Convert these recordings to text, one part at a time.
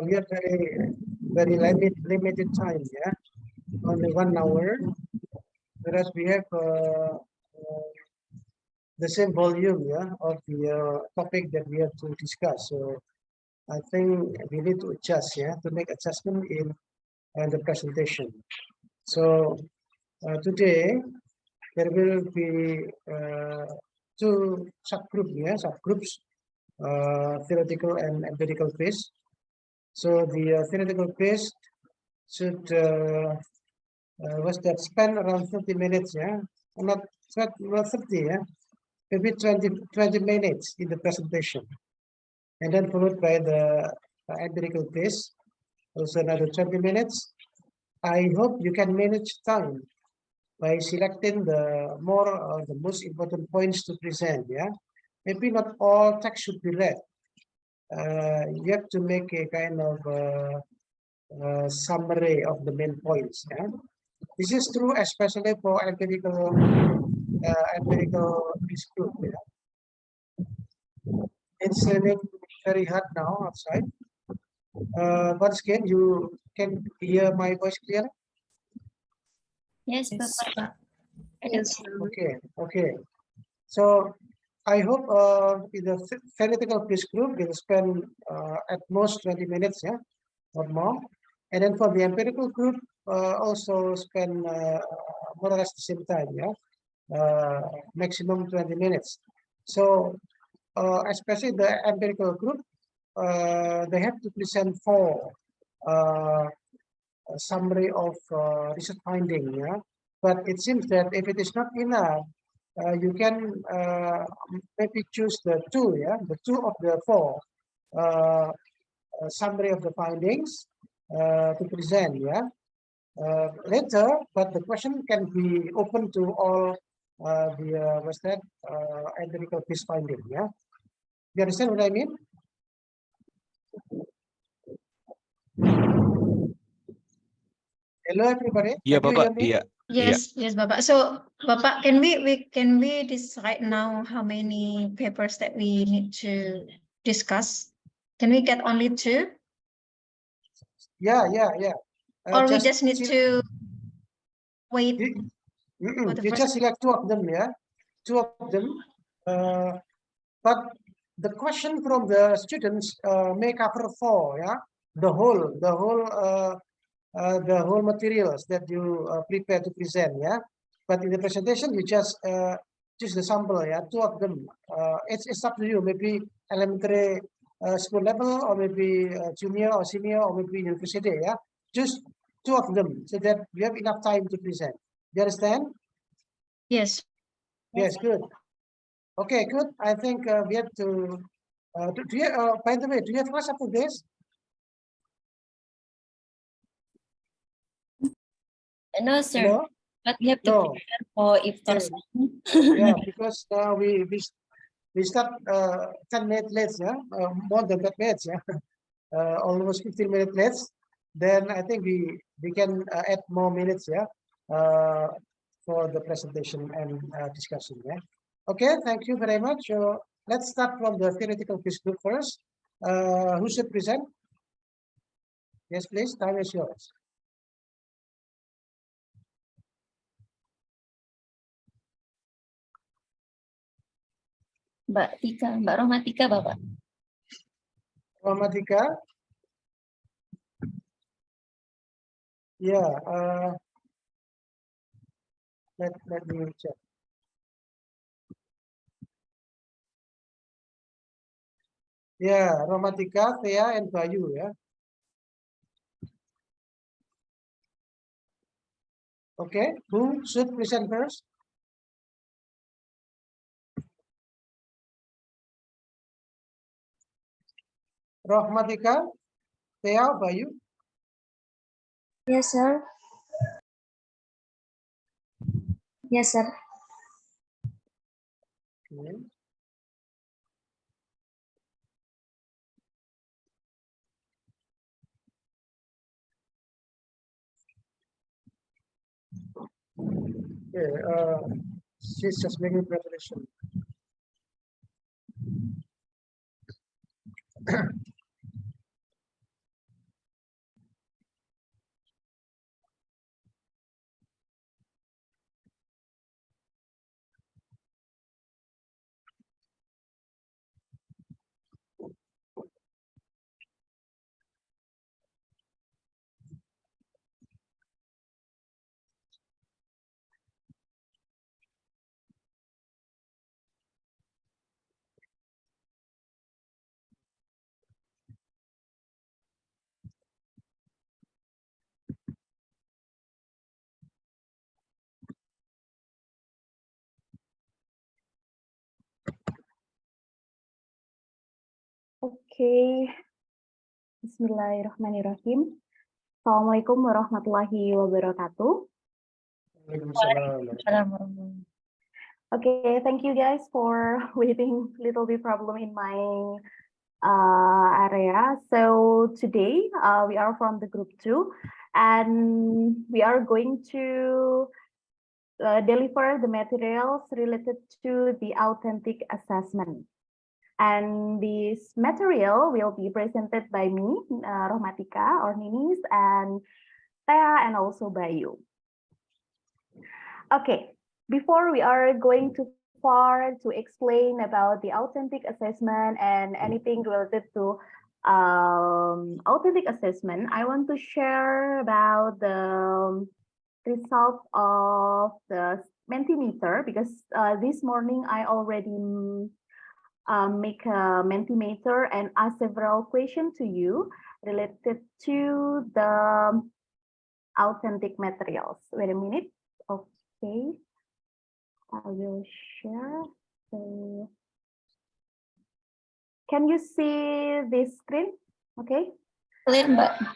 we have very limited time, yeah, only 1 hour, whereas we have the same volume, yeah, of the topic that we have to discuss. So I think we need to adjust, yeah, to make adjustment in the presentation. So today there will be two subgroups, theoretical and empirical phase. So the theoretical phase should was that spend around 30 minutes, yeah, not 30, yeah, maybe 20 minutes in the presentation, and then followed by the empirical phase, also another 20 minutes. I hope you can manage time by selecting the most important points to present, yeah. Maybe not all text should be read. You have to make a kind of summary of the main points, yeah. This is true especially for empirical group, yeah. It's raining very hard now outside. Once again, you can hear my voice clearly? Yes, Bapak. Yes. Okay. So I hope in the theoretical quiz group will spend at most 20 minutes, yeah, or more. And then for the empirical group, also spend more or less the same time, yeah, maximum 20 minutes. So especially the empirical group, they have to present 4 summary of research finding, yeah. But it seems that if it is not enough, you can maybe choose the 2, yeah, the 2 of the 4 summary of the findings to present, yeah, later. But the question can be open to all the what's that empirical quiz finding, yeah. You understand what I mean? Hello, everybody. Yeah, Can you hear Bapak. me? Yeah. Yes, Bapak. So, Bapak, can we decide now how many papers that we need to discuss? Can we get only 2? Yeah. Or we just need to wait? You just select 2 of them, yeah, 2 of them. But the question from the students may cover 4, yeah, the whole materials that you prepare to present, yeah. But in the presentation, you just choose the sample, yeah, 2 of them. It's up to you. Maybe elementary school level, or maybe junior or senior, or maybe university, yeah. Just 2 of them so that you have enough time to present. You understand? Yes. Yes, good. Okay, good. I think we have to. By the way, do you have class after this? No, sir. No? But we have to No. prepare for iftar. Yeah, because we start 10 minutes late, yeah, more than 10 minutes, yeah, almost 15 minutes late. Then I think we can add more minutes, yeah, for the presentation and discussion, yeah. Okay, thank you very much. Let's start from the theoretical quiz group first. Who should present? Yes, please. Time is yours. Mbak Rohmatika, Bapak. Rohmatika. Yeah. Let me check. Yeah, Rohmatika, Thea, and Bayu, yeah. Okay, who should present first? Rohmatika, Thea, Bayu? Yes, sir. Yes, sir. Okay. Okay, she's just making preparation. Okay. Bismillahirrahmanirrahim. Assalamualaikum warahmatullahi wabarakatuh. Waalaikumsalam. Okay, thank you guys for waiting. Little bit problem in my area. So today we are from the group 2 and we are going to deliver the materials related to the authentic assessment. And this material will be presented by me, Rohmatika or Ninis, and Thea, and also Bayu. Okay, before we are going too far to explain about the authentic assessment and anything related to authentic assessment, I want to share about the result of the Mentimeter, because this morning I already make a Mentimeter and ask several questions to you related to the authentic materials. Wait a minute. Okay, I will share. So, can you see this screen? Okay. Clear, Mbak.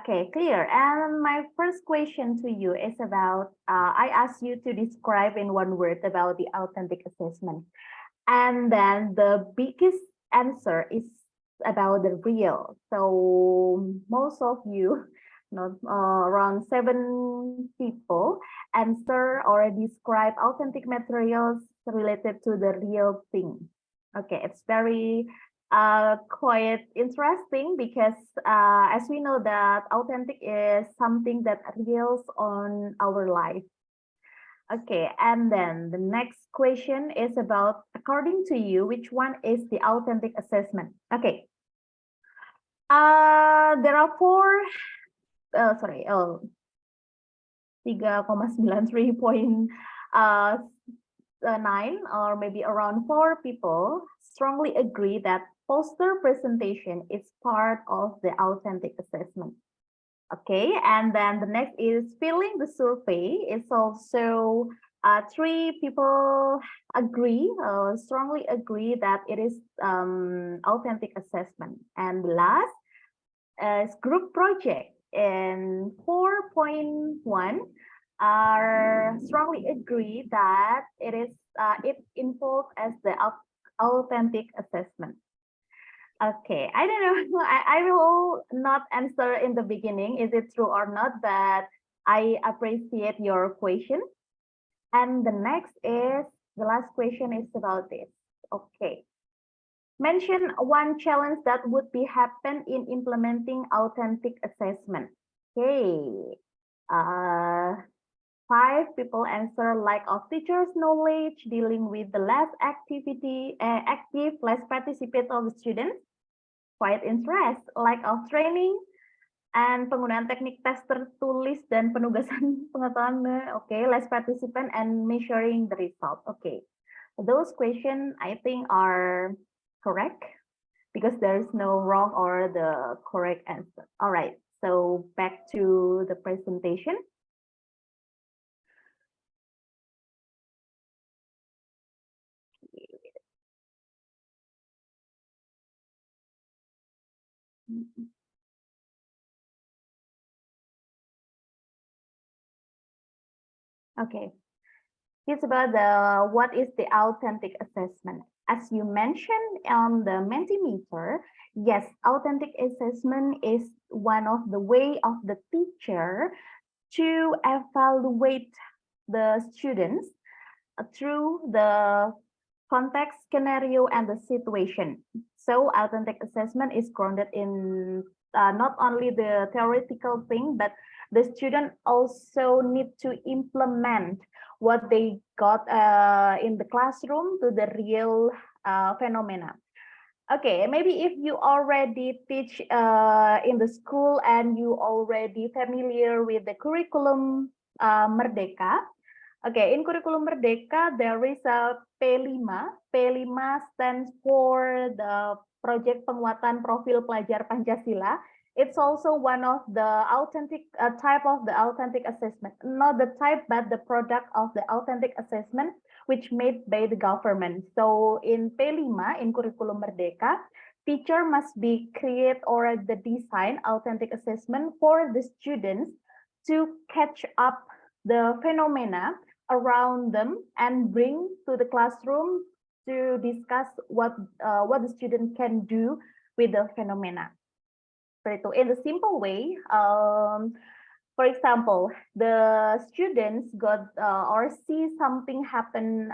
Okay, clear. And my first question to you is about, I asked you to describe in one word about the authentic assessment. And then the biggest answer is about the real. So most of you, around 7 people, answer or describe authentic materials related to the real thing. Okay, it's very quite interesting because as we know that authentic is something that reals on our life. Okay, and then the next question is about, according to you, which one is the authentic assessment? Okay. There are 3,93.9 or maybe around 4 people strongly agree that poster presentation is part of the authentic assessment. Okay, and then the next is filling the survey. It's also 3 people agree, strongly agree that it is authentic assessment. And the last is group project, and 4.1 are strongly agree that it is it involved as the authentic assessment. Okay, I don't know. I will not answer in the beginning, is it true or not, but I appreciate your question. And the next is, the last question is about this. Okay. Mention one challenge that would be happen in implementing authentic assessment. Okay. 5 people answer lack of teachers' knowledge, dealing with the less active, less participate of the students, quiet interest, lack of training, and penggunaan teknik tes tertulis dan penugasan pengetahuan. Okay, less participant and measuring the result. Okay, those questions I think are correct because there is no wrong or the correct answer. All right, so back to the presentation. Okay, it's about the what is the authentic assessment. As you mentioned on the Mentimeter, yes, authentic assessment is one of the way of the teacher to evaluate the students through the context, scenario, and the situation. So authentic assessment is grounded in not only the theoretical thing, but the student also need to implement what they got in the classroom to the real phenomena. Okay, maybe if you already teach in the school and you already familiar with the curriculum Merdeka. Okay, in curriculum Merdeka, there is a P5. P5 stands for the Project Penguatan Profil Pelajar Pancasila. It's also one of the authentic type of the authentic assessment, not the type, but the product of the authentic assessment, which made by the government. So in P5, in curriculum Merdeka, teacher must be create or the design authentic assessment for the students to catch up the phenomena around them and bring to the classroom to discuss what the student can do with the phenomena. So in a simple way, for example, the students got or see something happen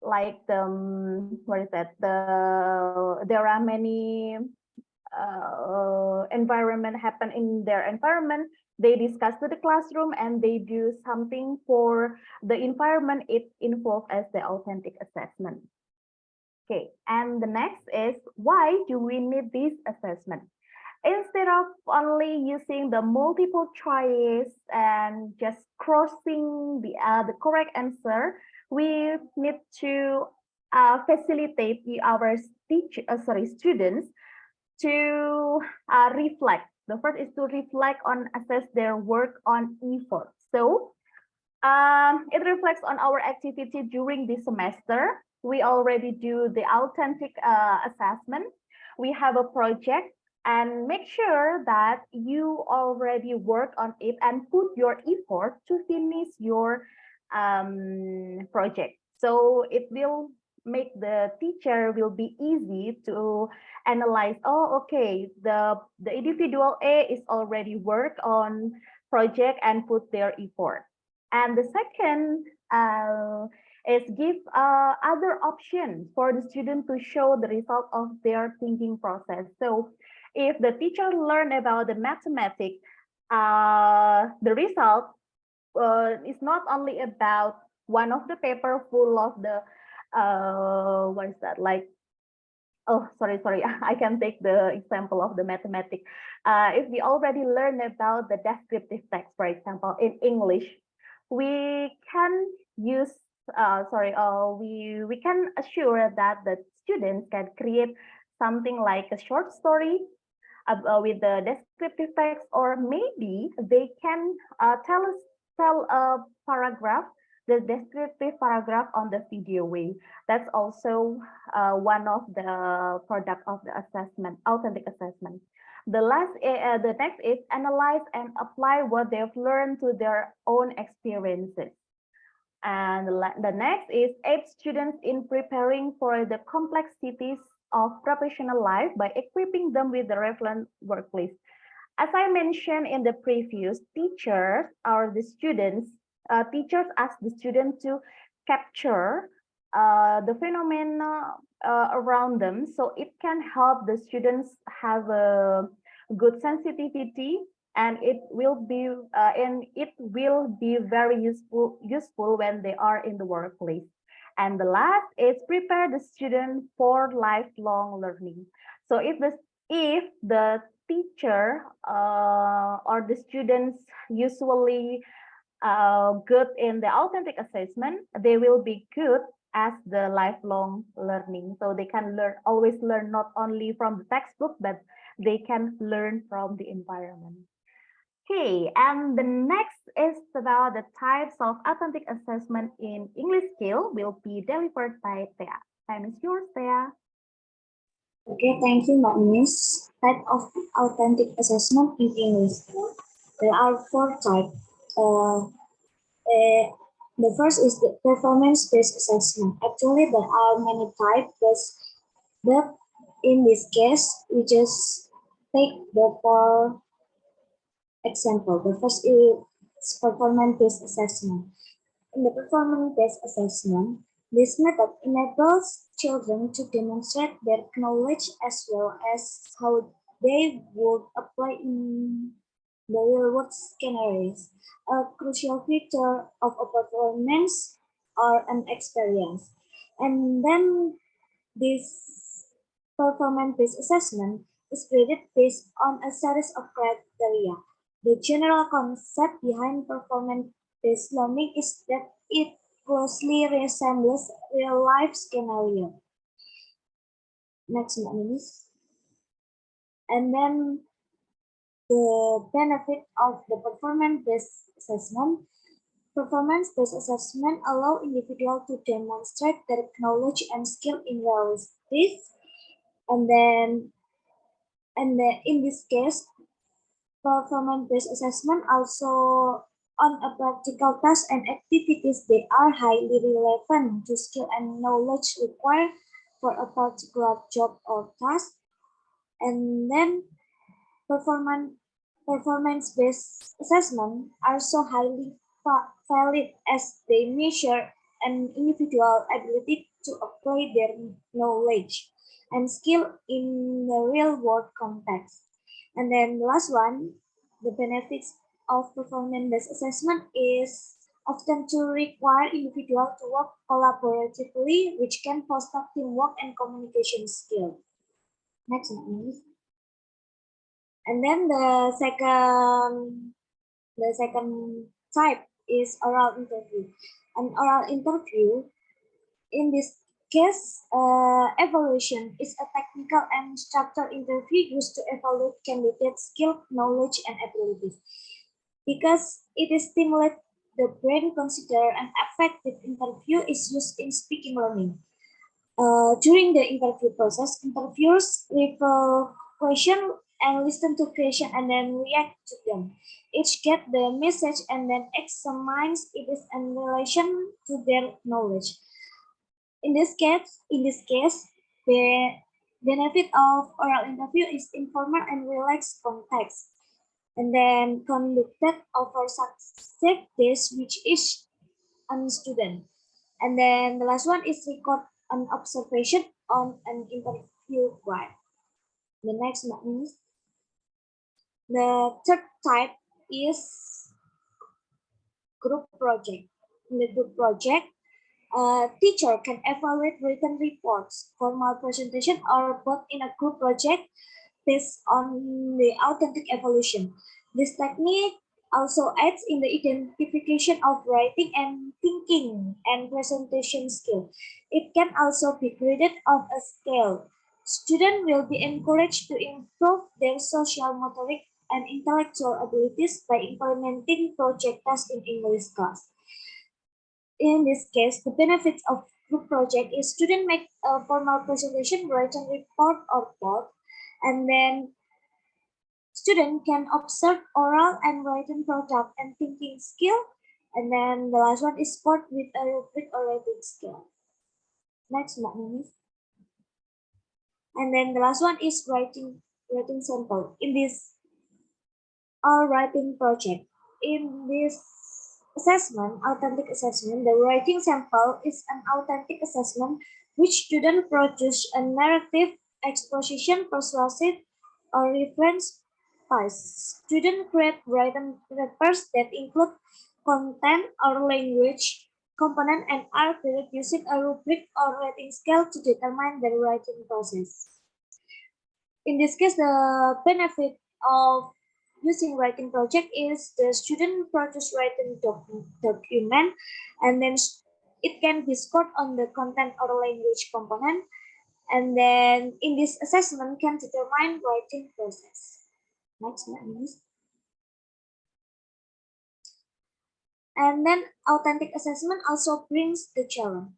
like what is that? There are many environment happen in their environment. They discuss to the classroom and they do something for the environment it involves as the authentic assessment. Okay, and the next is why do we need this assessment? Instead of only using the multiple choice and just crossing the correct answer, we need to facilitate our students to reflect. The first is to reflect on assess their work on effort. So it reflects on our activity during this semester. We already do the authentic assessment. We have a project and make sure that you already work on it and put your effort to finish your project. So it will make the teacher will be easy to analyze. Oh, okay, the individual A is already work on project and put their effort. And the second is give other options for the student to show the result of their thinking process. So if the teacher learn about the mathematics, the result is not only about one of the paper full of the what is that, like, oh, sorry, I can take the example of the mathematics. If we already learn about the descriptive text, for example, in English, we can use we can assure that the students can create something like a short story with the descriptive text, or maybe they can tell a paragraph, the descriptive paragraph on the video way. That's also one of the product of the assessment, authentic assessment. The next is analyze and apply what they've learned to their own experiences. And the next is aid students in preparing for the complexities of professional life by equipping them with the relevant workplace. As I mentioned in the previous, teachers or the students, teachers ask the student to capture the phenomena around them, so it can help the students have a good sensitivity, and it will be very useful when they are in the workplace. And the last is prepare the student for lifelong learning. So if the teacher or the students usually good in the authentic assessment, they will be good as the lifelong learning. So they can always learn not only from the textbook, but they can learn from the environment. Okay, and the next is about the types of authentic assessment in English skill will be delivered by Thea. Time is yours, Thea. Okay, thank you, Miss. Type of authentic assessment in English. There are 4 types. The first is the performance-based assessment. Actually, there are many types, but in this case, we just take the 4 example. The first is performance-based assessment. In the performance-based assessment, this method enables children to demonstrate their knowledge as well as how they would apply in the real-world scenarios. A crucial feature of a performance or an experience. And then this performance-based assessment is graded based on a series of criteria. The general concept behind performance-based learning is that it closely resembles real-life scenario. Next, please. And then the benefit of the performance-based assessment. Performance-based assessment allow individuals to demonstrate their knowledge and skill in realistic And then in this case, performance-based assessment also on a practical tasks and activities that are highly relevant to skill and knowledge required for a particular job or task. And then performance-based assessment are so highly valid as they measure an individual ability to apply their knowledge and skill in the real world context. And then the last one, the benefits of performance-based assessment is often to require individual to work collaboratively, which can foster teamwork and communication skill. Next one, please. And then the second type is oral interview. An oral interview, in this case, evaluation is a technical and structured interview used to evaluate candidates' skill, knowledge, and abilities. Because it stimulates the brain, consider an effective interview is used in speaking learning. During the interview process, interviewers refer question and listen to question and then react to them. Each get the message and then examines it in relation to their knowledge. In this case, the benefit of oral interview is informal and relaxed context, and then conducted over successive days, which is a student. And then the last one is record an observation on an interview guide. The next one is the third type is group project. In the group project, a teacher can evaluate written reports, formal presentation, or both in a group project based on the authentic evaluation. This technique also aids in the identification of writing and thinking and presentation skill. It can also be graded on a scale. Students will be encouraged to improve their social motoric and intellectual abilities by implementing project tasks in English class. In this case, the benefits of group project is student make a formal presentation, written report or both, and then student can observe oral and written product and thinking skill. And then the last one is sport with a rubric or writing skill. Next one. And then the last one is writing sample. In this writing project, in this assessment, authentic assessment, the writing sample is an authentic assessment which student produce a narrative, exposition, persuasive, or reference piece. Student create written papers that include content or language component and are graded using a rubric or rating scale to determine the writing process. In this case, the benefit of using writing project is the student produce writing document, and then it can be scored on the content or language component, and then in this assessment can determine writing process. Next one, please. And then authentic assessment also brings the challenge.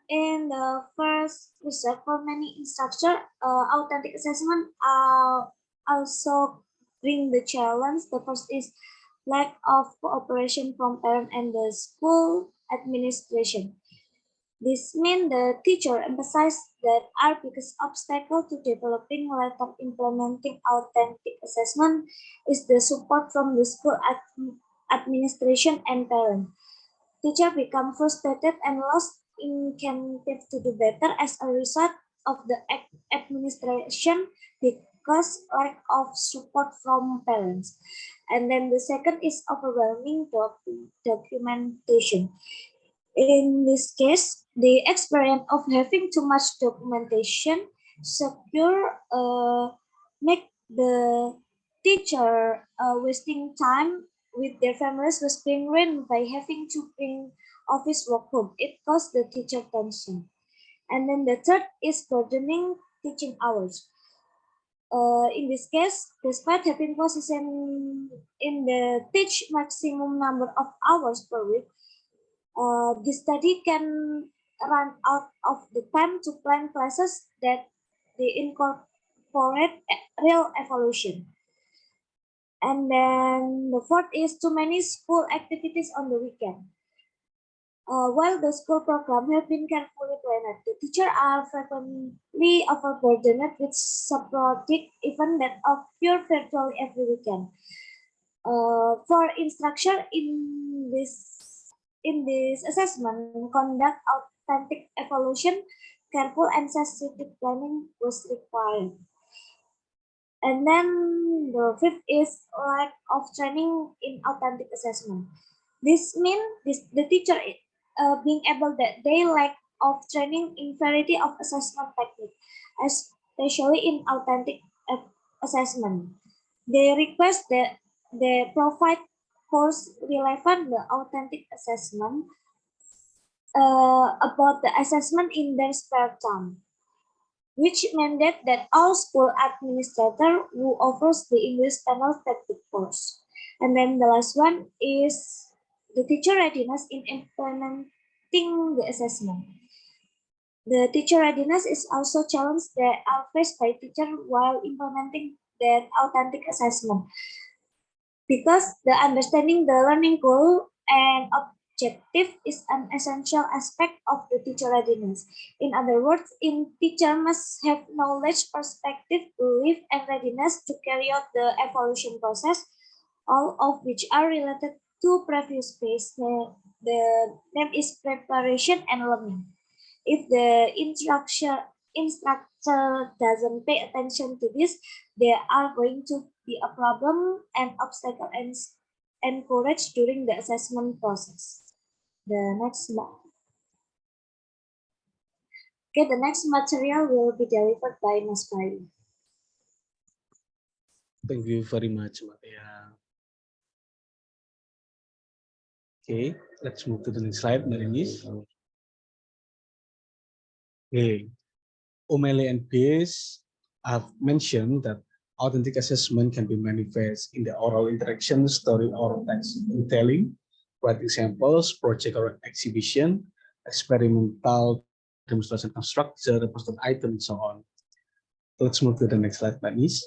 In the first research for many instructors, authentic assessment also bring the challenge. The first is lack of cooperation from parent and the school administration. This means the teacher emphasized that our biggest obstacle to developing later implementing authentic assessment is the support from the school administration and parents. Teachers become frustrated and lost incentive to do better as a result of the administration because lack of support from parents. And then the second is overwhelming documentation. In this case, the experience of having too much documentation make the teacher wasting time with their families was being ruined by having to bring office work home. It caused the teacher tension. And then the third is burdening teaching hours. In this case, despite having position in the teach maximum number of hours per week, the study can run out of the time to plan classes that they incorporate real evolution. And then the fourth is too many school activities on the weekend. While the school program have been carefully planned, the teachers are frequently overburdened with sporadic events that occur virtually every weekend. For instruction in this assessment, conduct authentic evaluation, careful and sensitive planning was required. And then the fifth is lack of training in authentic assessment. This means the teacher being able that they lack of training in variety of assessment technique, especially in authentic assessment. They request that they provide course relevant the authentic assessment about the assessment in their spare time, which mandate that all school administrator who offers the English panel take the course. And then the last one is the teacher readiness in implementing the assessment. The teacher readiness is also challenge that are faced by teacher while implementing that authentic assessment, because the understanding the learning goal and objective is an essential aspect of the teacher readiness. In other words, teacher must have knowledge, perspective, belief, and readiness to carry out the evaluation process, all of which are related to previous phase. The name is preparation and learning. If the instructor doesn't pay attention to this, there are going to be a problem and obstacle and encouraged during the assessment process. The next the next material will be delivered by Mas Bayu. Thank you very much, Maria. Okay, let's move to the next slide, Marinis. Okay, O'Malley and Pearce have mentioned that authentic assessment can be manifest in the oral interaction, story or text telling, writing samples, project or exhibition, experimental demonstration of structure, represented item, and so on. Let's move to the next slide, please.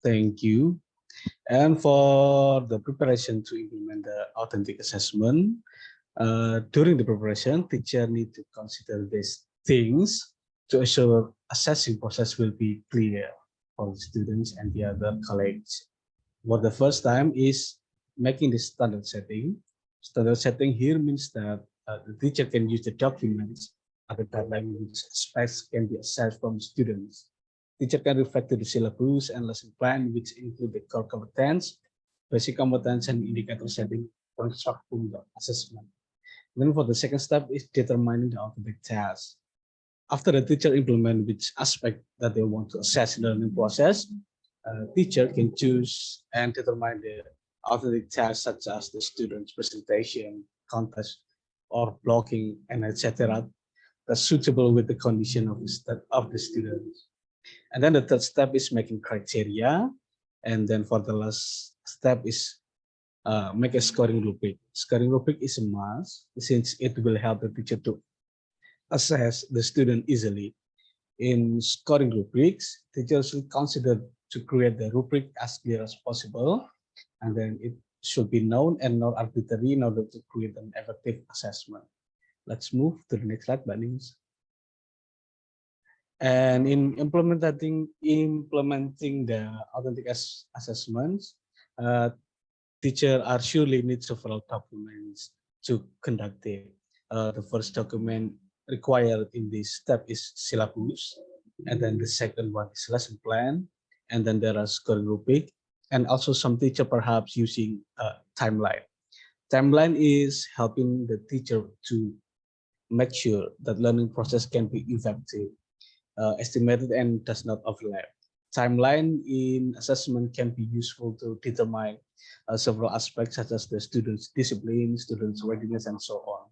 Thank you. And for the preparation to implement the authentic assessment, during the preparation, teacher need to consider these things to ensure assessing process will be clear for the students and the other colleagues. For the first time is making the standard setting. Standard setting here means that the teacher can use the documents at the guideline which aspects can be assessed from students. Teacher can refer to the syllabus and lesson plan, which include the core competence, basic competence, and indicator setting for instructing the assessment. Then for the second step is determining the authentic task. After the teacher implement which aspect that they want to assess in the learning process, teacher can choose and determine the authentic tasks such as the student's presentation, contest, or blocking, and etc. That's suitable with the condition of the students. And then the third step is making criteria. And then for the last step is make a scoring rubric. Scoring rubric is a must since it will help the teacher to assess the student easily. In scoring rubrics, teachers should consider to create the rubric as clear as possible, and then it should be known and not arbitrary in order to create an effective assessment. Let's move to the next slide, Banings. And in implementing the authentic assessments, teacher are surely need several documents to conduct it. The first document required in this step is syllabus, and then the second one is lesson plan, and then there are scoring rubric, and also some teacher perhaps using a timeline. Timeline is helping the teacher to make sure that learning process can be effective, estimated, and does not overlap. Timeline in assessment can be useful to determine several aspects such as the student's discipline, student's readiness, and so on.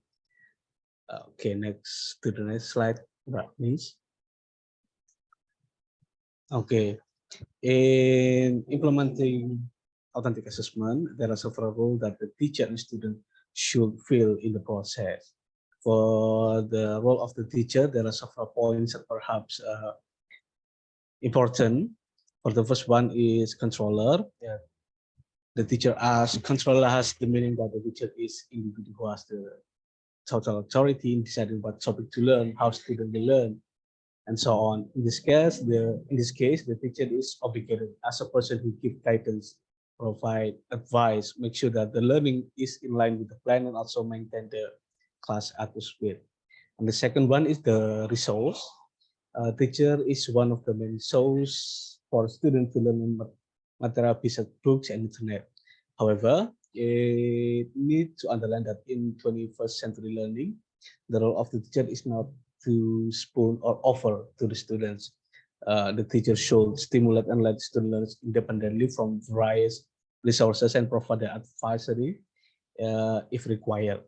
Okay, next to the next slide, please. Okay, in implementing authentic assessment, there are several roles that the teacher and student should fill in the process. For the role of the teacher, there are several points that perhaps important. For the first one is controller. Yeah. The teacher as controller has the meaning that the teacher is individual who has the total authority in deciding what topic to learn, how students will learn, and so on. In this case, the teacher is obligated as a person who gives guidance, provide advice, make sure that the learning is in line with the plan, and also maintain the class atmosphere. And the second one is the resource. Teacher is one of the main source for students to learn material besides books and internet. However, it need to underline that in 21st century learning, the role of the teacher is not to spoon or offer to the students. The teacher should stimulate and let students learn independently from various resources and provide the advisory if required.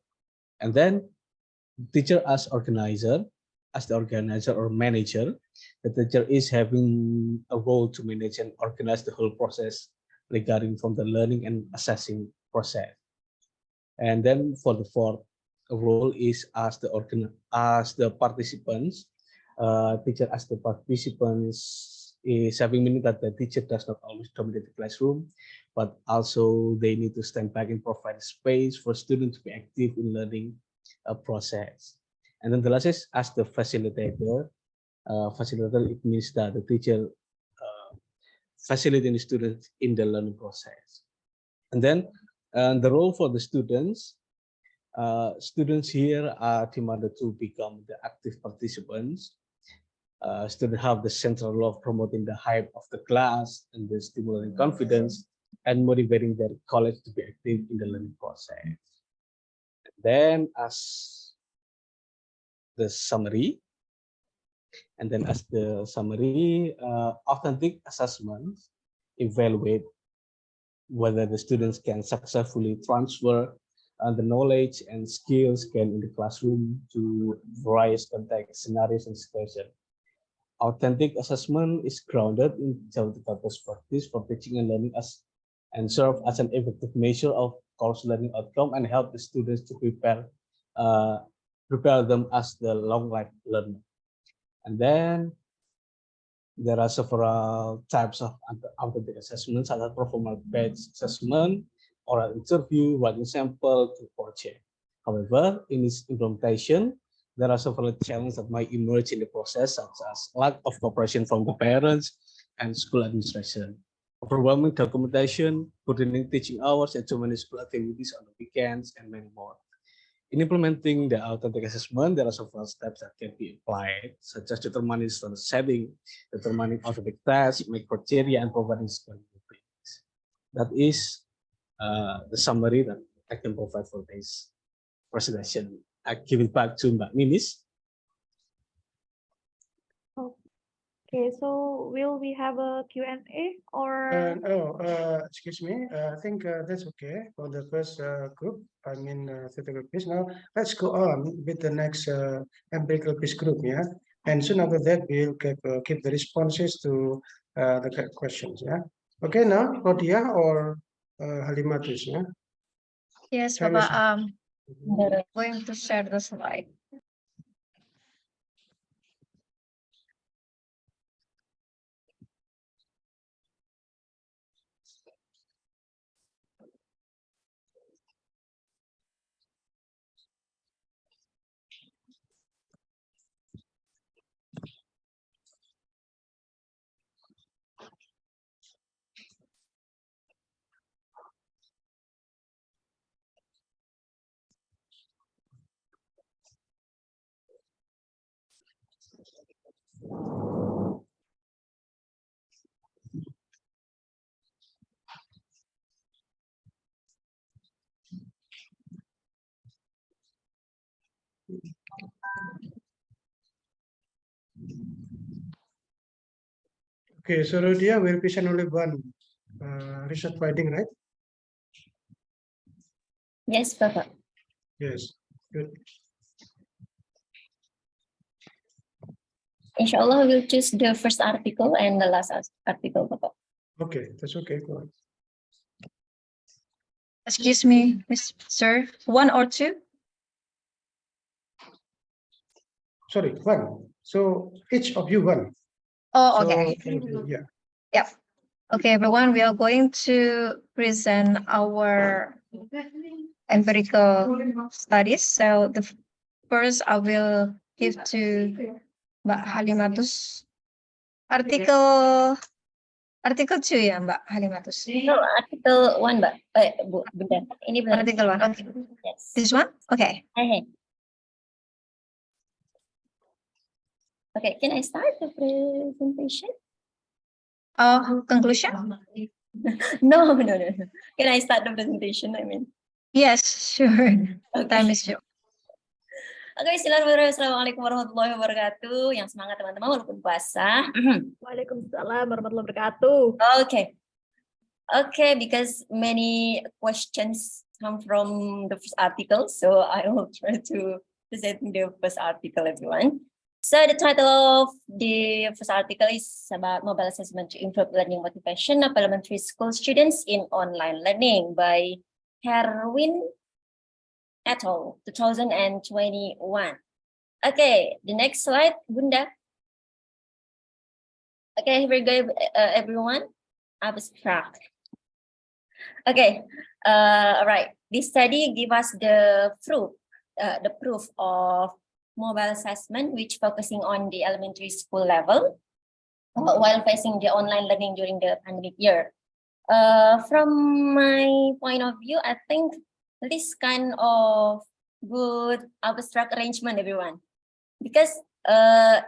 And then teacher as organizer, as the organizer or manager, the teacher is having a role to manage and organize the whole process regarding from the learning and assessing process. And then for the fourth role is as the participants. Teacher as the participants is having meaning that the teacher does not always dominate the classroom, but also they need to stand back and provide space for students to be active in learning process. And then the last is as the facilitator. Facilitator, it means that the teacher facilitating the students in the learning process. And then the role for the students. Students here are demanded to become the active participants. Students have the central role of promoting the hype of the class and the stimulating confidence and motivating their colleagues to be active in the learning process. And then as the summary, authentic assessments evaluate whether the students can successfully transfer the knowledge and skills gained in the classroom to various contexts, scenarios, and situations. Authentic assessment is grounded in theoretical best practice for teaching and learning and serve as an effective measure of course learning outcome and help the students to prepare them as the long life learner. And then there are several types of authentic assessments, such as performance-based assessment, oral interview, writing sample, to project. However, in its implementation, there are several challenges that might emerge in the process, such as lack of cooperation from the parents and school administration, overwhelming documentation, burdening teaching hours, and too many school activities on the weekends, and many more. In implementing the authentic assessment, there are several steps that can be applied, such as determining standard setting, determining authentic tasks, make criteria, and providing scoring rubrics. That is the summary that I can provide for this presentation. I give it back to Mbak Ninis. Okay, so will we have a Q&A or? Excuse me. I think that's okay for the first group. I mean, theoretical quiz. Now let's go on with the next empirical quiz group. Yeah, and soon after that we'll keep the responses to the questions. Yeah. Okay. Now, Claudia or Halimatus. Yeah. Yes, Time is- Papa. Going to share the slide. Okay. So Rodia will present only one research finding, right? Yes, Papa. Yes. Good. Inshallah, we'll choose the first article and the last article, Papa. Okay. That's okay. Go on. Excuse me, Miss Sir, one or two? sorry, one. So each of you one. Oh, So, okay. yeah. Yep. Okay, everyone, we are going to present our empirical studies. So the first I will give to Mbak Halimatus artikel 2 ya Mbak Halimatus. No, article 1, Mbak. Bu, benar. Ini benar. Artikel 1. Okay. Yes. This one? Okay. Okay, can I start the presentation? Conclusion? No. Can I start the presentation? I mean. Yes, sure. Okay. Time is short. Oke, bismillahirrahmanirrahim. Assalamualaikum warahmatullahi wabarakatuh. Yang semangat teman-teman walaupun puasa. Waalaikumsalam warahmatullahi wabarakatuh. Okay. Okay, because many questions come from the first article, so I will try to present the first article, everyone. So the title of the first article is about mobile assessment to improve learning motivation of elementary school students in online learning by Herwin et al. 2021. Okay, the next slide, Bunda. Okay, here we go, everyone. Abstract. Okay, all right. This study give us the proof of mobile assessment, which focusing on the elementary school level while facing the online learning during the pandemic year. From my point of view, I think this kind of good abstract arrangement, everyone, because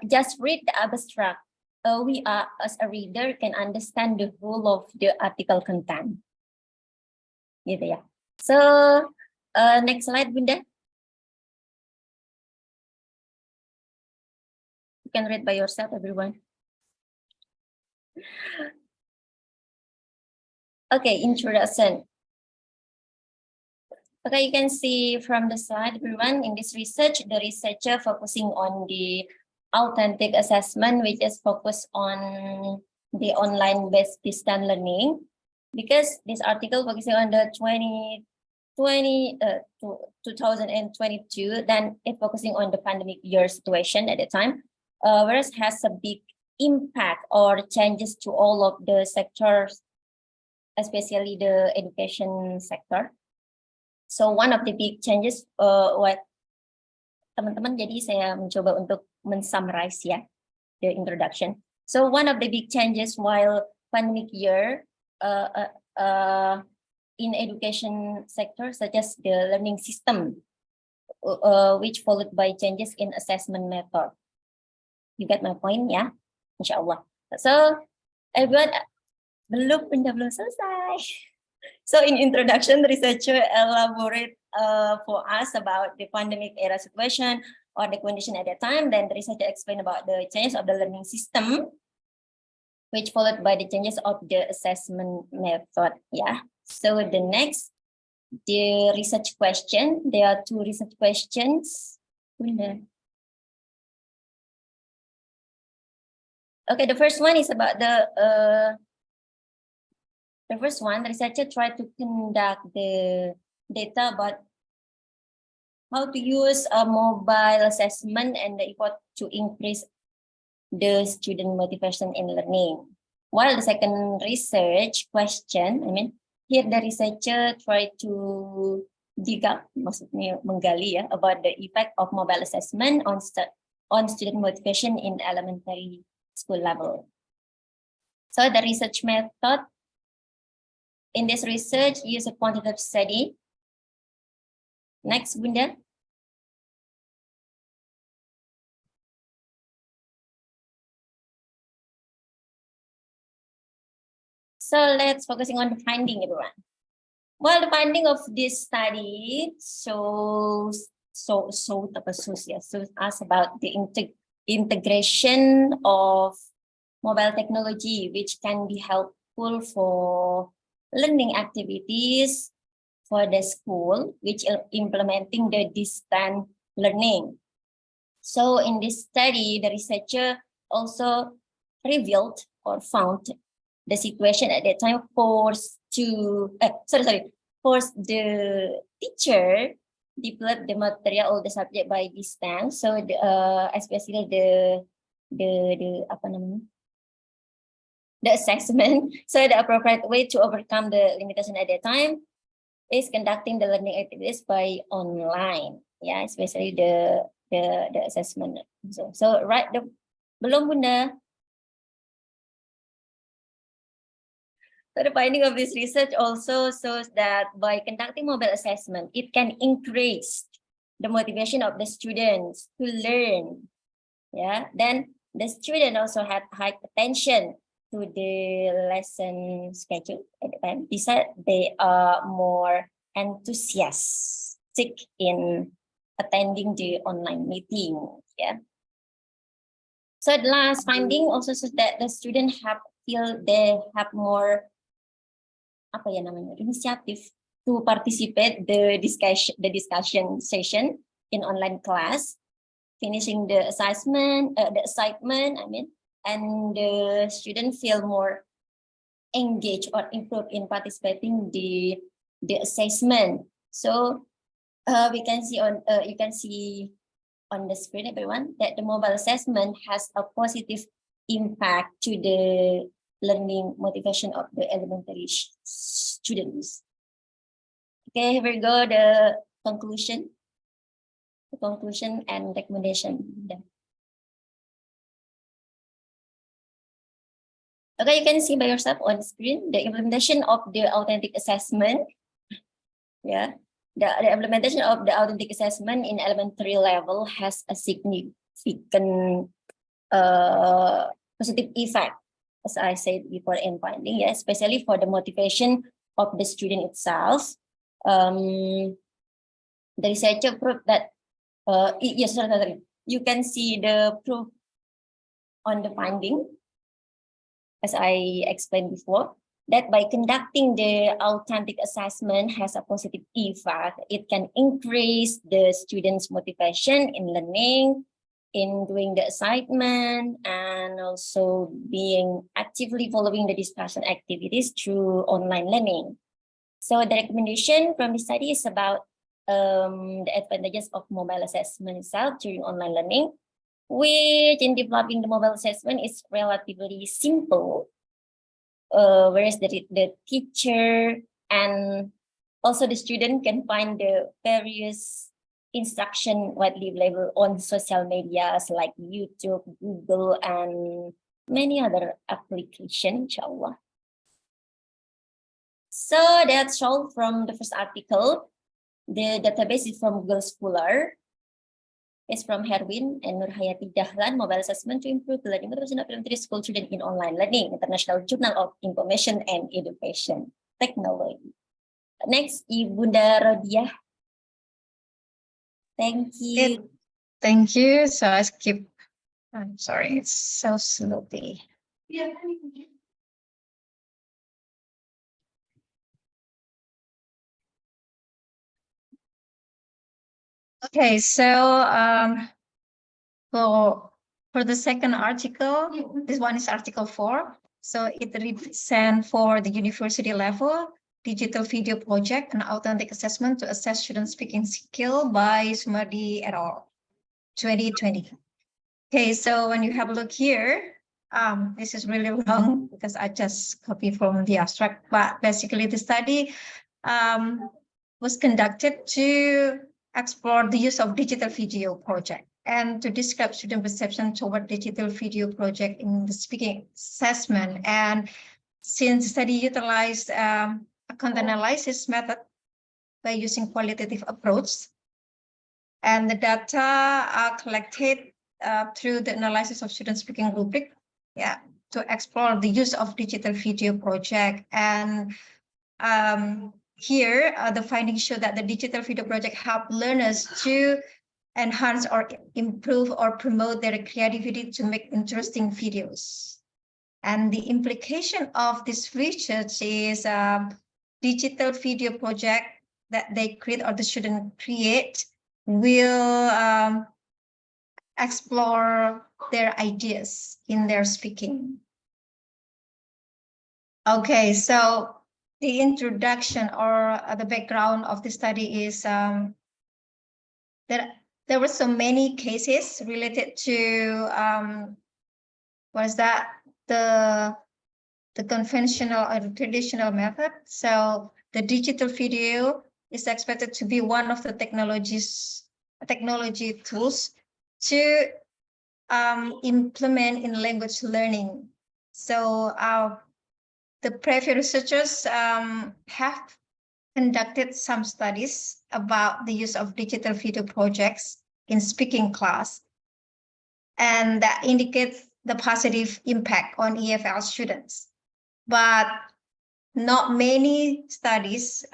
just read the abstract, we are as a reader can understand the whole of the article content. Gitu ya. So next slide, Bunda. You can read by yourself, everyone. Okay, introduction. Okay, you can see from the slide, everyone, in this research, the researcher focusing on the authentic assessment, which is focused on the online-based distance learning. Because this article focusing on the 2022, then it focusing on the pandemic year situation at the time, whereas has a big impact or changes to all of the sectors, especially the education sector. So one of the big changes, what teman-teman, jadi saya mencoba untuk men-summarize ya, the introduction. So one of the big changes while pandemic year in education sector, such as the learning system, which followed by changes in assessment method. You get my point, ya? Insyaallah. So everyone, belum selesai. So in introduction, the researcher elaborate for us about the pandemic era situation or the condition at that time. Then the researcher explained about the changes of the learning system, which followed by the changes of the assessment method. Yeah. So the next, the research question. There are two research questions. Okay, the first one is about the first one, the researcher tried to conduct the data about how to use a mobile assessment and the effort to increase the student motivation in learning. While the second research question, here the researcher tried to dig up, maksudnya menggali ya, about the effect of mobile assessment on student motivation in elementary school level. So the research method in this research use a quantitative study. Next, Bunda. So let's focusing on the finding, everyone. Well, the finding of this study shows us about the integration of mobile technology, which can be helpful for learning activities for the school, which are implementing the distance learning. So in this study, the researcher also revealed or found the situation at that time forced the teacher develop the material or the subject by distance. So especially the apa namanya, the assessment. So the appropriate way to overcome the limitation at that time is conducting the learning activities by online. Yeah, especially the assessment. So right, belum Bunda. So the finding of this research also shows that by conducting mobile assessment, it can increase the motivation of the students to learn. Yeah, then the student also had high attention to the lesson schedule at the time. Besides, they are more enthusiastic in attending the online meeting. Yeah. So the last finding also says that the student feel they have more apa ya namanya, initiative to participate the discussion session in online class, finishing the assignment, I mean, and the student feel more engaged or improved in participating the assessment. So we can see on you can see on the screen, everyone, that the mobile assessment has a positive impact to the learning motivation of the elementary students. Okay, here we go, the conclusion and recommendation. Okay, you can see by yourself on the screen the implementation of the authentic assessment. Yeah, the implementation of the authentic assessment in elementary level has a significant positive effect, as I said before in finding, yeah, especially for the motivation of the student itself. The researcher proved that yes, sorry, you can see the proof on the finding, as I explained before, that by conducting the authentic assessment has a positive effect. It can increase the students' motivation in learning, in doing the assignment, and also being actively following the discussion activities through online learning. So the recommendation from the study is about the advantages of mobile assessment itself during online learning, which in developing the mobile assessment is relatively simple, whereas the teacher and also the student can find the various instruction widely available on social medias like YouTube, Google, and many other applications, inshallah. So that's all from the first article. The database is from Google Scholar. It's from Herwin and Nurhayati Dahlan, Mobile Assessment to Improve the Learning Motivation of Elementary School Children in Online Learning, International Journal of Information and Education Technology. Next, Ibunda Rodiah. Thank you. Thank you. So I skip. I'm sorry, it's so slowly. Okay, so for the second article, this one is Article 4. So it represents for the university level digital video project and authentic assessment to assess student speaking skill by Sumardi et al. 2020. Okay, so when you have a look here, this is really long because I just copied from the abstract, but basically the study was conducted to explore the use of digital video project and to describe student perception toward digital video project in the speaking assessment. And since the study utilized a content analysis method by using qualitative approach, and the data are collected through the analysis of student speaking rubric, yeah, to explore the use of digital video project. And here, the findings show that the digital video project help learners to enhance or improve or promote their creativity to make interesting videos. And the implication of this research is digital video project that they create or the student create will explore their ideas in their speaking. Okay, so the introduction or the background of the study is there were so many cases related to the conventional or the traditional method. So the digital video is expected to be one of the technology tools to implement in language learning. So the previous researchers have conducted some studies about the use of digital video projects in speaking class, and that indicates the positive impact on EFL students. But not many studies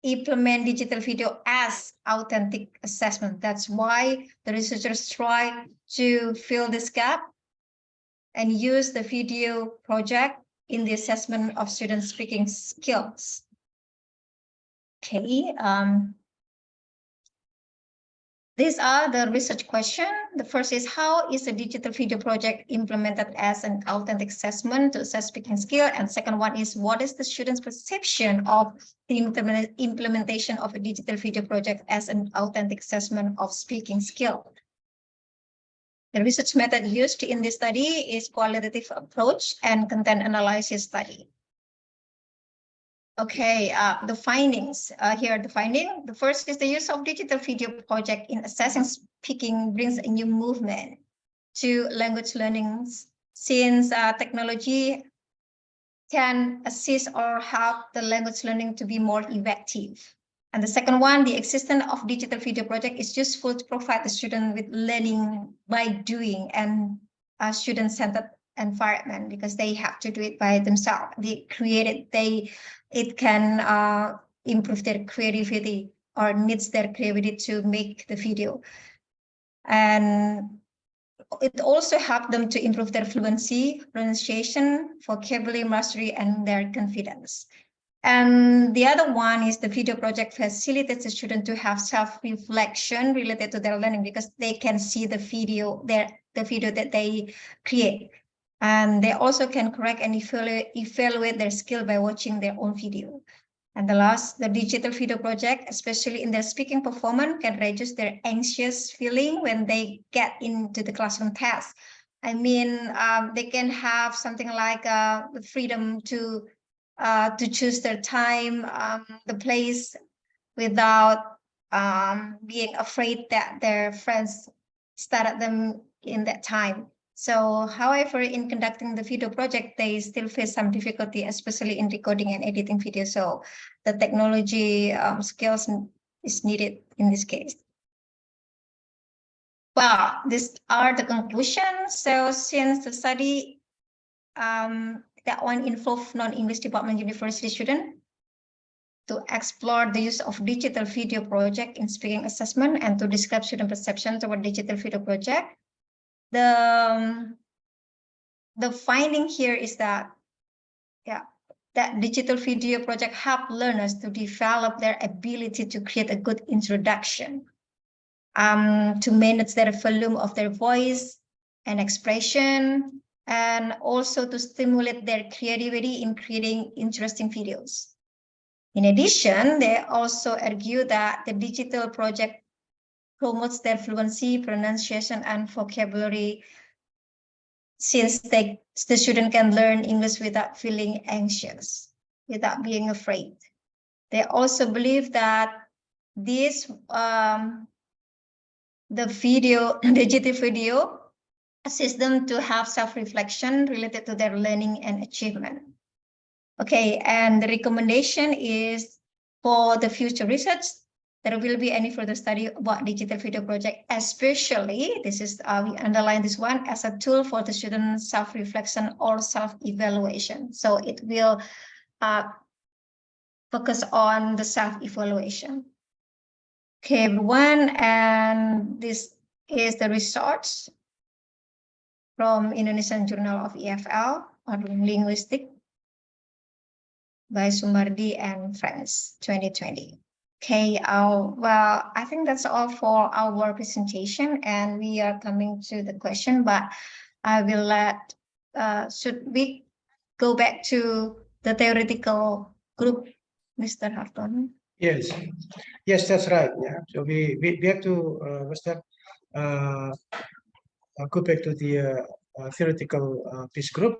implement digital video as authentic assessment. That's why the researchers try to fill this gap and use the video project in the assessment of student speaking skills. Okay, these are the research questions. The first is, how is a digital video project implemented as an authentic assessment to assess speaking skill? And second one is, what is the student's perception of the implementation of a digital video project as an authentic assessment of speaking skill? The research method used in this study is qualitative approach and content analysis study. Okay, the findings, here are the findings. The first is the use of digital video project in assessing speaking brings a new movement to language learning, since technology can assist or help the language learning to be more effective. And the second one, the existence of digital video project is useful to provide the student with learning by doing and a student-centered environment, because they have to do it by themselves. It can improve their creativity or needs their creativity to make the video. And it also helped them to improve their fluency, pronunciation, vocabulary mastery, and their confidence. And the other one is the video project facilitates the student to have self-reflection related to their learning, because they can see the video that they create. And they also can correct and evaluate their skill by watching their own video. And the last, the digital video project, especially in their speaking performance, can reduce their anxious feeling when they get into the classroom task. I mean, they can have something like the freedom to choose their time, the place, without being afraid that their friends stare at them in that time. So, however, in conducting the video project, they still face some difficulty, especially in recording and editing video. So the technology skills is needed in this case. Well, these are the conclusions. So since the study, that one involved non-English department university student to explore the use of digital video project in speaking assessment and to describe student perception toward digital video project. The finding here is that, that digital video project help learners to develop their ability to create a good introduction, to manage their volume of their voice and expression, and also to stimulate their creativity in creating interesting videos. In addition, they also argue that the digital project promotes their fluency, pronunciation, and vocabulary, since the student can learn English without feeling anxious, without being afraid. They also believe that this, the digital video assists them to have self-reflection related to their learning and achievement. Okay, and the recommendation is for the future research, there will be any further study about digital video project, especially, this is, we underline this one, as a tool for the student self-reflection or self-evaluation. So it will focus on the self-evaluation. Okay, everyone, and this is the research from Indonesian Journal of EFL on Linguistics by Sumardi and friends, 2020. Okay, well, I think that's all for our presentation, and we are coming to the question, but I will let, should we go back to the theoretical group, Mr. Harton? Yes, yes, that's right. Yeah. So we have to what's that? Uh, go back to the theoretical piece group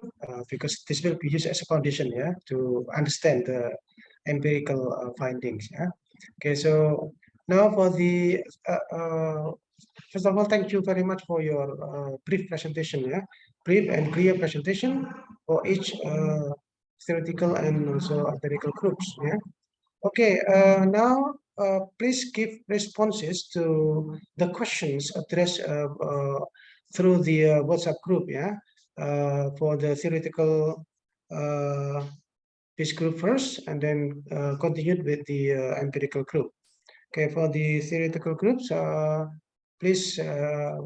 because this will be used as a foundation, yeah, to understand the empirical findings. Yeah. Okay. So now for the first of all, thank you very much for your brief presentation. Yeah, brief and clear presentation for each theoretical and also empirical groups. Yeah. Okay, now please give responses to the questions addressed through the WhatsApp group, yeah, for the theoretical this group first, and then continued with the empirical group. Okay, for the theoretical groups, please,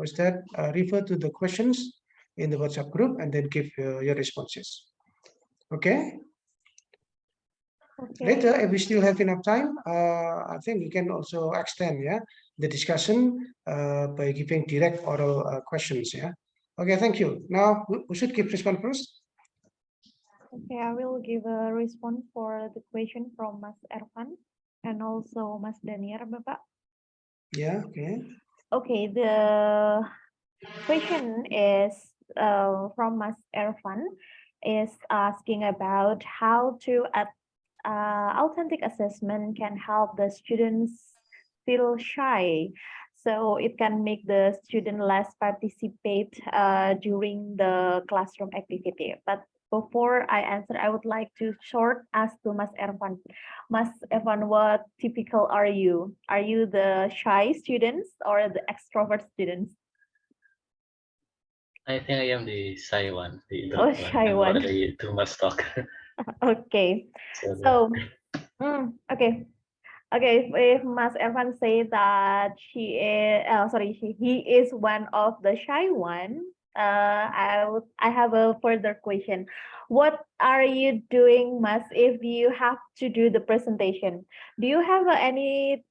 was that refer to the questions in the WhatsApp group and then give your responses. Okay. Okay. Later, if we still have enough time, I think we can also extend, yeah, the discussion by giving direct oral questions, yeah. Okay, thank you. Now, who should give response first? Okay, I will give a response for the question from Mas Ervan and also Mas Daniar, Bapak. Yeah, okay. Okay, the question is from Mas Ervan is asking about how to authentic assessment can help the students feel shy. So it can make the student less participate during the classroom activity. But before I answer, I would like to short ask to Mas Ervan. Mas Ervan, what typical are you? Are you the shy students or the extrovert students? I think I am the shy one, the Oh, introvert one. shy I'm one. already too much talk. Okay. So, So, okay. Okay, if Mas Ervan say that he is one of the shy one, I have a further question. What are you doing, Mas, if you have to do the presentation? Do you have any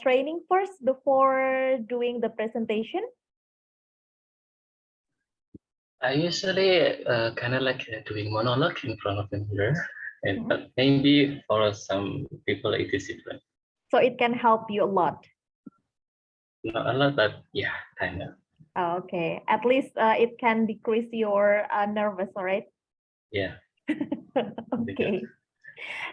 training first before doing the presentation? I usually kind of like doing monologue in front of the mirror, and Mhm. but maybe for some people it is different. So it can help you a lot. Not a lot, but yeah, kind of. Okay, at least it can decrease your nervous, all right? Yeah. Okay.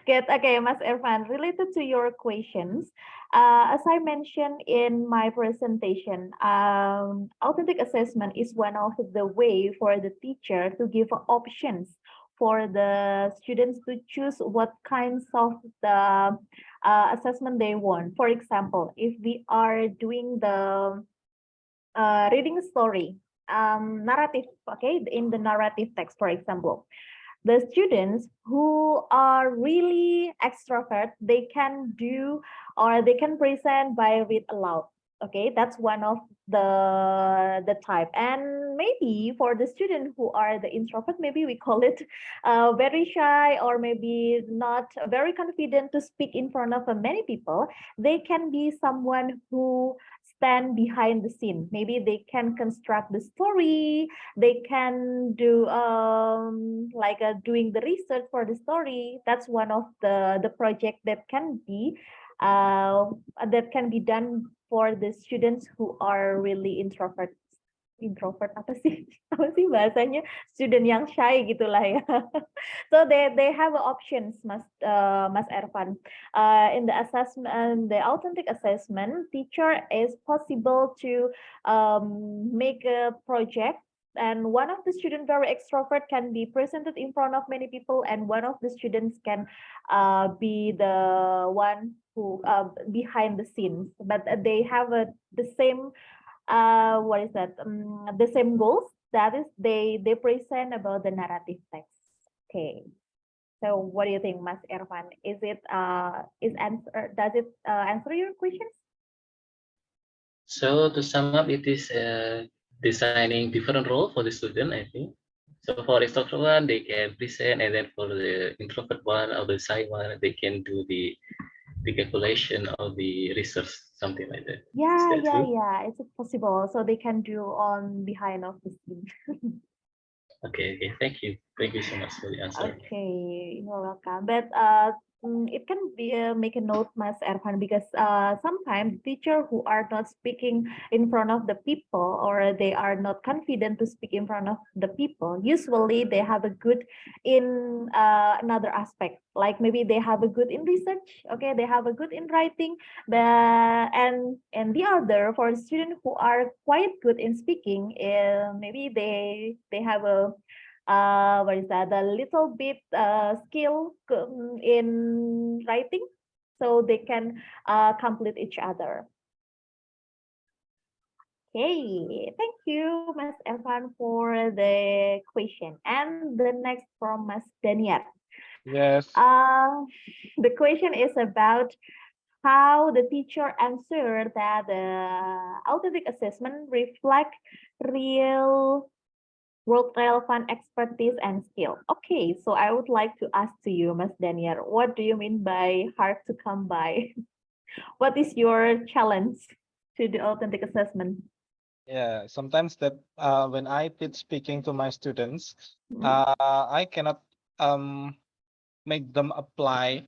Good. Okay, Mas Ervan, related to your questions, as I mentioned in my presentation, authentic assessment is one of the way for the teacher to give options for the students to choose what kinds of the assessment they want. For example, if we are doing the reading story, narrative, okay, in the narrative text, for example, the students who are really extrovert, they can do or they can present by read aloud. Okay, that's one of the type. And maybe for the student who are the introvert, maybe we call it very shy or maybe not very confident to speak in front of many people, they can be someone who stand behind the scene. Maybe they can construct the story, they can do like doing the research for the story. That's one of the project that can be done for the students who are really introvert apa sih bahasanya, student yang shy gitulah ya. So they have options, Mas Ervan. In the assessment, the authentic assessment, teacher is possible to make a project, and one of the student very extrovert can be presented in front of many people, and one of the students can be the one who behind the scenes, but they have the same what is that, the same goals, that is they present about the narrative text. Okay, so what do you think, Mas Ervan? Is it does it answer your questions? So to sum up, it is designing different role for the student, I think. So for extrovert one, they can present, and then for the introvert one or the shy one, they can do the calculation or the research, something like that. Yeah, Is that true? it's possible. So they can do on behind of the scene. Okay, thank you. Thank you so much for the answer. Okay, you're welcome. But it can be make a note, Mas Ervan, because sometimes teacher who are not speaking in front of the people or they are not confident to speak in front of the people, usually they have a good in another aspect. Like maybe they have a good in research, okay, they have a good in writing, and the other for students who are quite good in speaking, maybe they have a what is that, a little bit skill in writing, so they can complete each other. Okay, thank you, Mas Evan, for the question. And the next from Mas Daniel. Yes. The question is about how the teacher ensure that the authentic assessment reflect real world relevant expertise and skill. Okay, so I would like to ask to you, Mas Daniel, what do you mean by hard to come by? What is your challenge to the authentic assessment? Yeah, sometimes that when I teach speaking to my students, Mhm. I cannot make them apply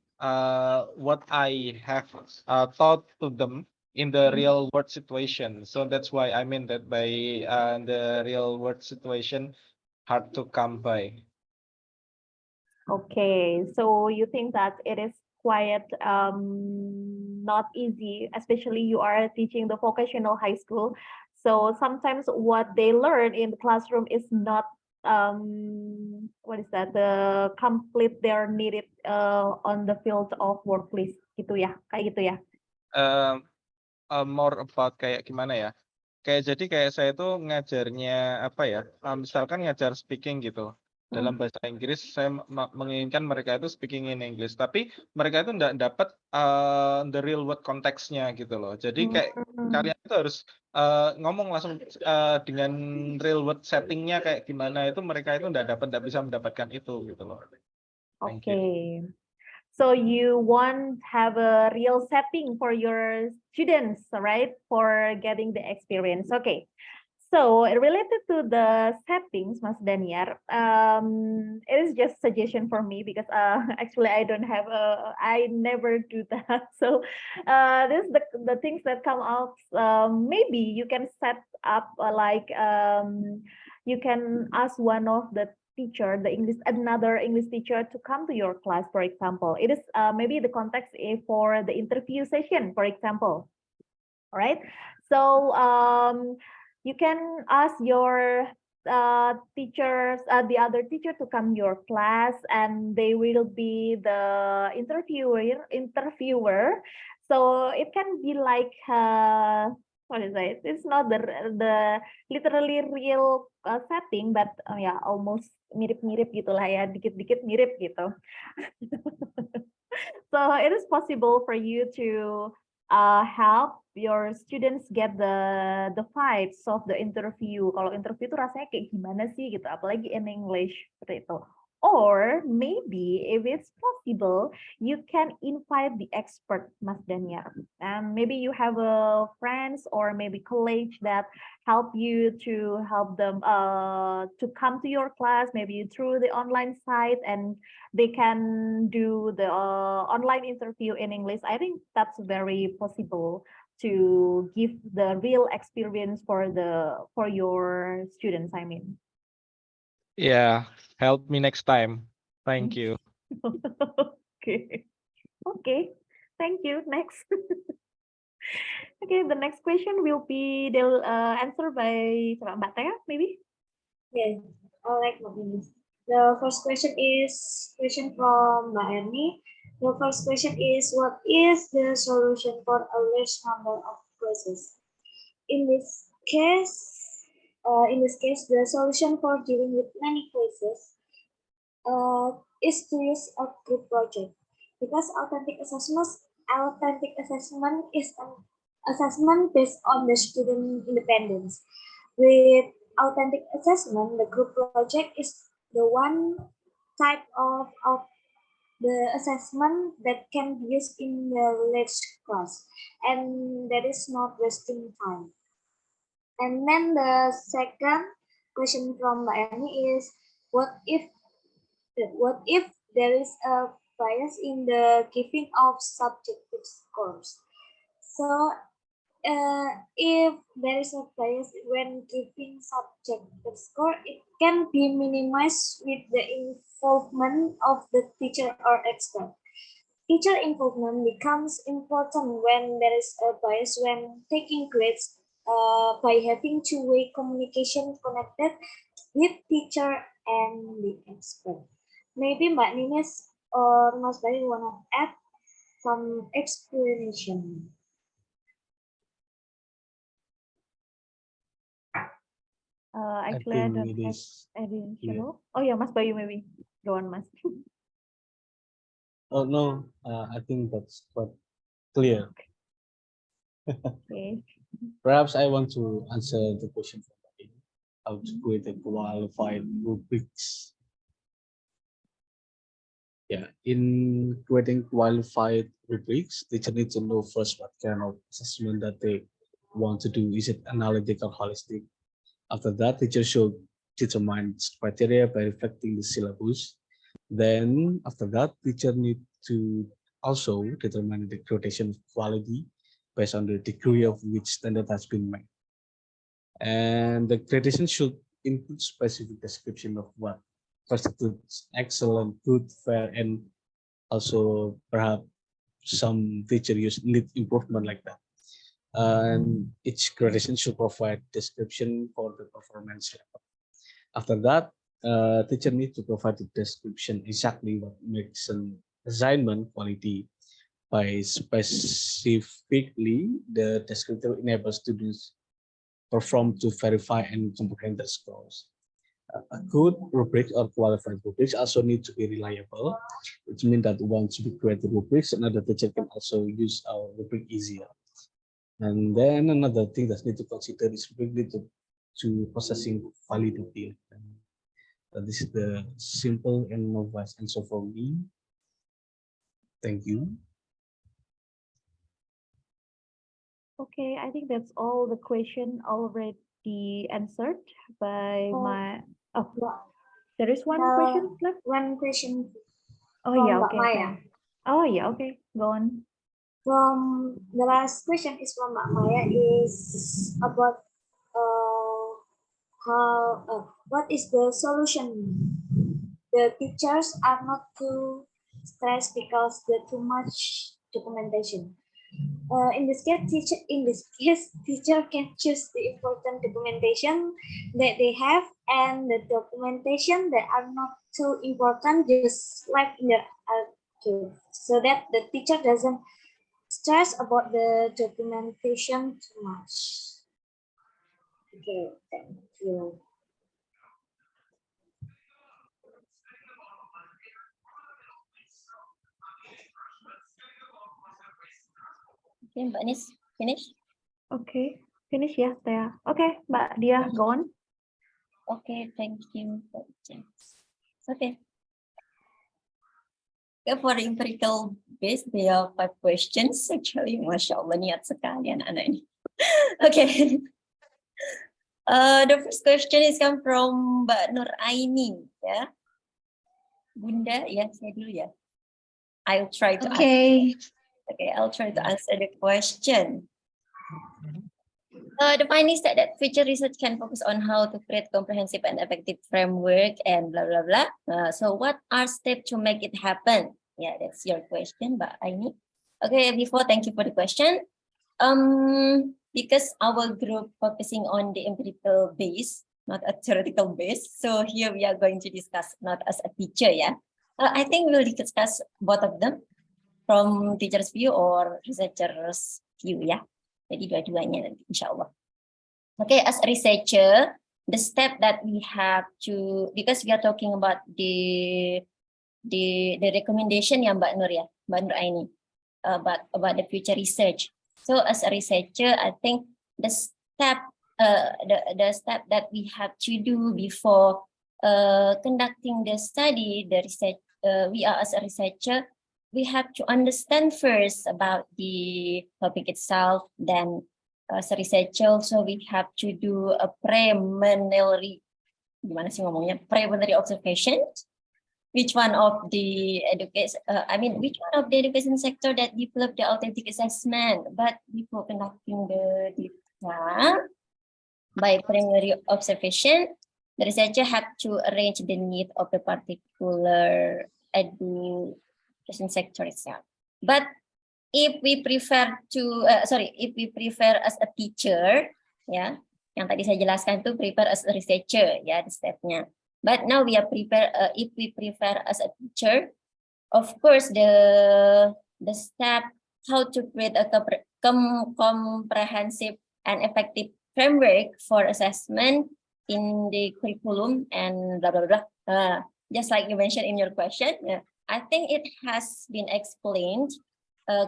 what I have taught to them in the Mhm. real world situation. So that's why I mean that by the real world situation, hard to come by. Okay, so you think that it is quite not easy, especially you are teaching the vocational high school. So sometimes what they learn in the classroom is not what is that, the complete their needed on the field of workplace gitu ya, kayak gitu ya. Um, More about kayak gimana ya? Kayak jadi kayak saya tuh ngajarnya apa ya? Misalkan ngajar speaking gitu. Dalam bahasa Inggris saya menginginkan mereka itu speaking in English, tapi mereka itu enggak dapat the real world konteksnya gitu loh. Jadi kayak kalian itu harus ngomong langsung dengan real world settingnya kayak gimana, itu mereka itu enggak bisa mendapatkan itu gitu loh. Thank you. Okay. So you want have a real setting for your students, right? For getting the experience. Okay. So related to the settings, Mas Daniar, it is just suggestion for me because actually I don't have I never do that. So this is the things that come out. Maybe you can set up you can ask one of the teacher, another English teacher to come to your class, for example. It is maybe the context for the interview session, for example. All right. So you can ask your teachers, the other teacher to come your class, and they will be the interviewer. So it can be like what is it? It's not the literally real setting, but yeah, almost mirip-mirip gitulah ya, dikit-dikit mirip gitu. So it is possible for you to help your students get the vibes of the interview. Kalau interview itu rasanya kayak gimana sih gitu, apalagi in English seperti itu. Or maybe if it's possible, you can invite the expert, Mas Daniar. And maybe you have a friends or maybe colleagues that help you to help them to come to your class, maybe through the online site, and they can do the online interview in English. I think that's very possible to give the real experience for your students, I mean. Yeah, help me next time. Thank you. Okay. Okay. Thank you. Next. Okay, the next question will be they'll answer by Mbak Tia, maybe. Yeah, all right, Magnus. The first question is question from Mbak Erni. The first question is, what is the solution for a large number of quizzes? In this case, the solution for dealing with many quizzes is to use a group project, because authentic assessment is an assessment based on the student independence. With authentic assessment, the group project is the one type of the assessment that can be used in the large class, and that is not wasting time. And then the second question from Mbak Erni is, what if connected. What if there is a bias in the giving of subjective scores? So, if there is a bias when giving subjective score, it can be minimized with the involvement of the teacher or expert. Teacher involvement becomes important when there is a bias when taking grades by having two-way communication connected with teacher and the expert. Maybe Mbak Nines or Mas Bayu want to add some explanation. Actually, I think don't it have is additional. Oh yeah, Mas Bayu maybe. Go on, Mas. Oh no, I think that's quite clear. Okay. Perhaps I want to answer the question for Mbak, how to create a qualified rubrics. Yeah, in creating qualified rubrics, teacher need to know first what kind of assessment that they want to do. Is it analytic or holistic? After that, teacher should determine its criteria by reflecting the syllabus. Then after that, teacher need to also determine the gradation quality based on the degree of which standard has been met. And the gradation should include specific description of what constitutes excellent, good, fair, and also perhaps some teacher use need improvement like that. And each gradation should provide description for the performance level. After that, teacher need to provide the description exactly what makes an assignment quality. By specifically, the descriptor enables students perform to verify and comprehend the scores. A good rubric or qualified rubrics also need to be reliable, which means that once we create the rubrics, another teacher can also use our rubric easier. And then another thing that need to consider is related to processing validity. This is the simple and novice answer for me. Thank you. Okay, I think that's all the question already answered by Oh. my. Oh, there is one Uh, question left. One question Oh from yeah, Mbak okay. Maya. Okay. Oh yeah, okay. Go on. From the last question is from Mbak Maya is about what is the solution? The teachers are not too stressed because the too much documentation. In this case, teacher can choose the important documentation that they have and the documentation that are not too important just like in the archive, so that the teacher doesn't stress about the documentation too much. Okay, thank you. Okay, Mbak Nis, finish? Okay, finish ya, Tia. Okay, Mbak Dia, go on. Okay, thank you. Okay. Okay, for the empirical base, there are 5 questions. Actually, Masya Allah, niat sekali anak-anak ini. Okay. The first question is come from Mbak Nur Aini. Ya. Bunda, ya, saya dulu ya. I'll try to answer. Okay. Okay, I'll try to answer the question. The findings that future research can focus on how to create comprehensive and effective framework and blah, blah, blah. So what are steps to make it happen? Yeah, that's your question, Mbak Aini. Okay, thank you for the question. Because our group focusing on the empirical base, not a theoretical base. So here we are going to discuss not as a teacher, yeah. I think we'll discuss both of them from teacher's view or researcher's view, ya. Jadi dua-duanya nanti, insya Allah. Okay, as a researcher, the step that we have to, because we are talking about the recommendation ya Mbak Nur ya, Mbak Nur Aini, about the future research. So as a researcher, I think the step that we have to do before conducting the study, the research, we are as a researcher, we have to understand first about the topic itself. Then as a researcher, also we have to do a preliminary, gimana sih ngomongnya, preliminary observation. which one of the education, which one of the education sector that developed the authentic assessment? But before conducting the data by primary observation, the researcher had to arrange the need of the particular education sector itself. But if we prefer to, if we prefer as a teacher, ya, yang tadi saya jelaskan itu prepare as a researcher, ya, di stepnya. But now we are prepare, if we prefer as a teacher, of course the step how to create a comprehensive and effective framework for assessment in the curriculum and blah blah blah. Just like you mentioned in your question, I think it has been explained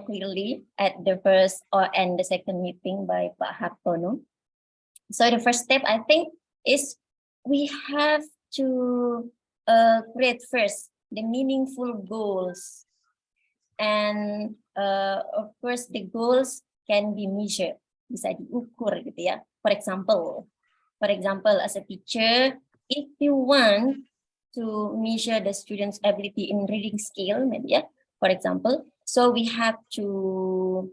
clearly at the first and the second meeting by Pak Hartono. So the first step I think is we have to create first the meaningful goals, and of course the goals can be measured, bisa diukur gitu ya. For example, as a teacher, if you want to measure the students' ability in reading skill, maybe, yeah, for example, so we have to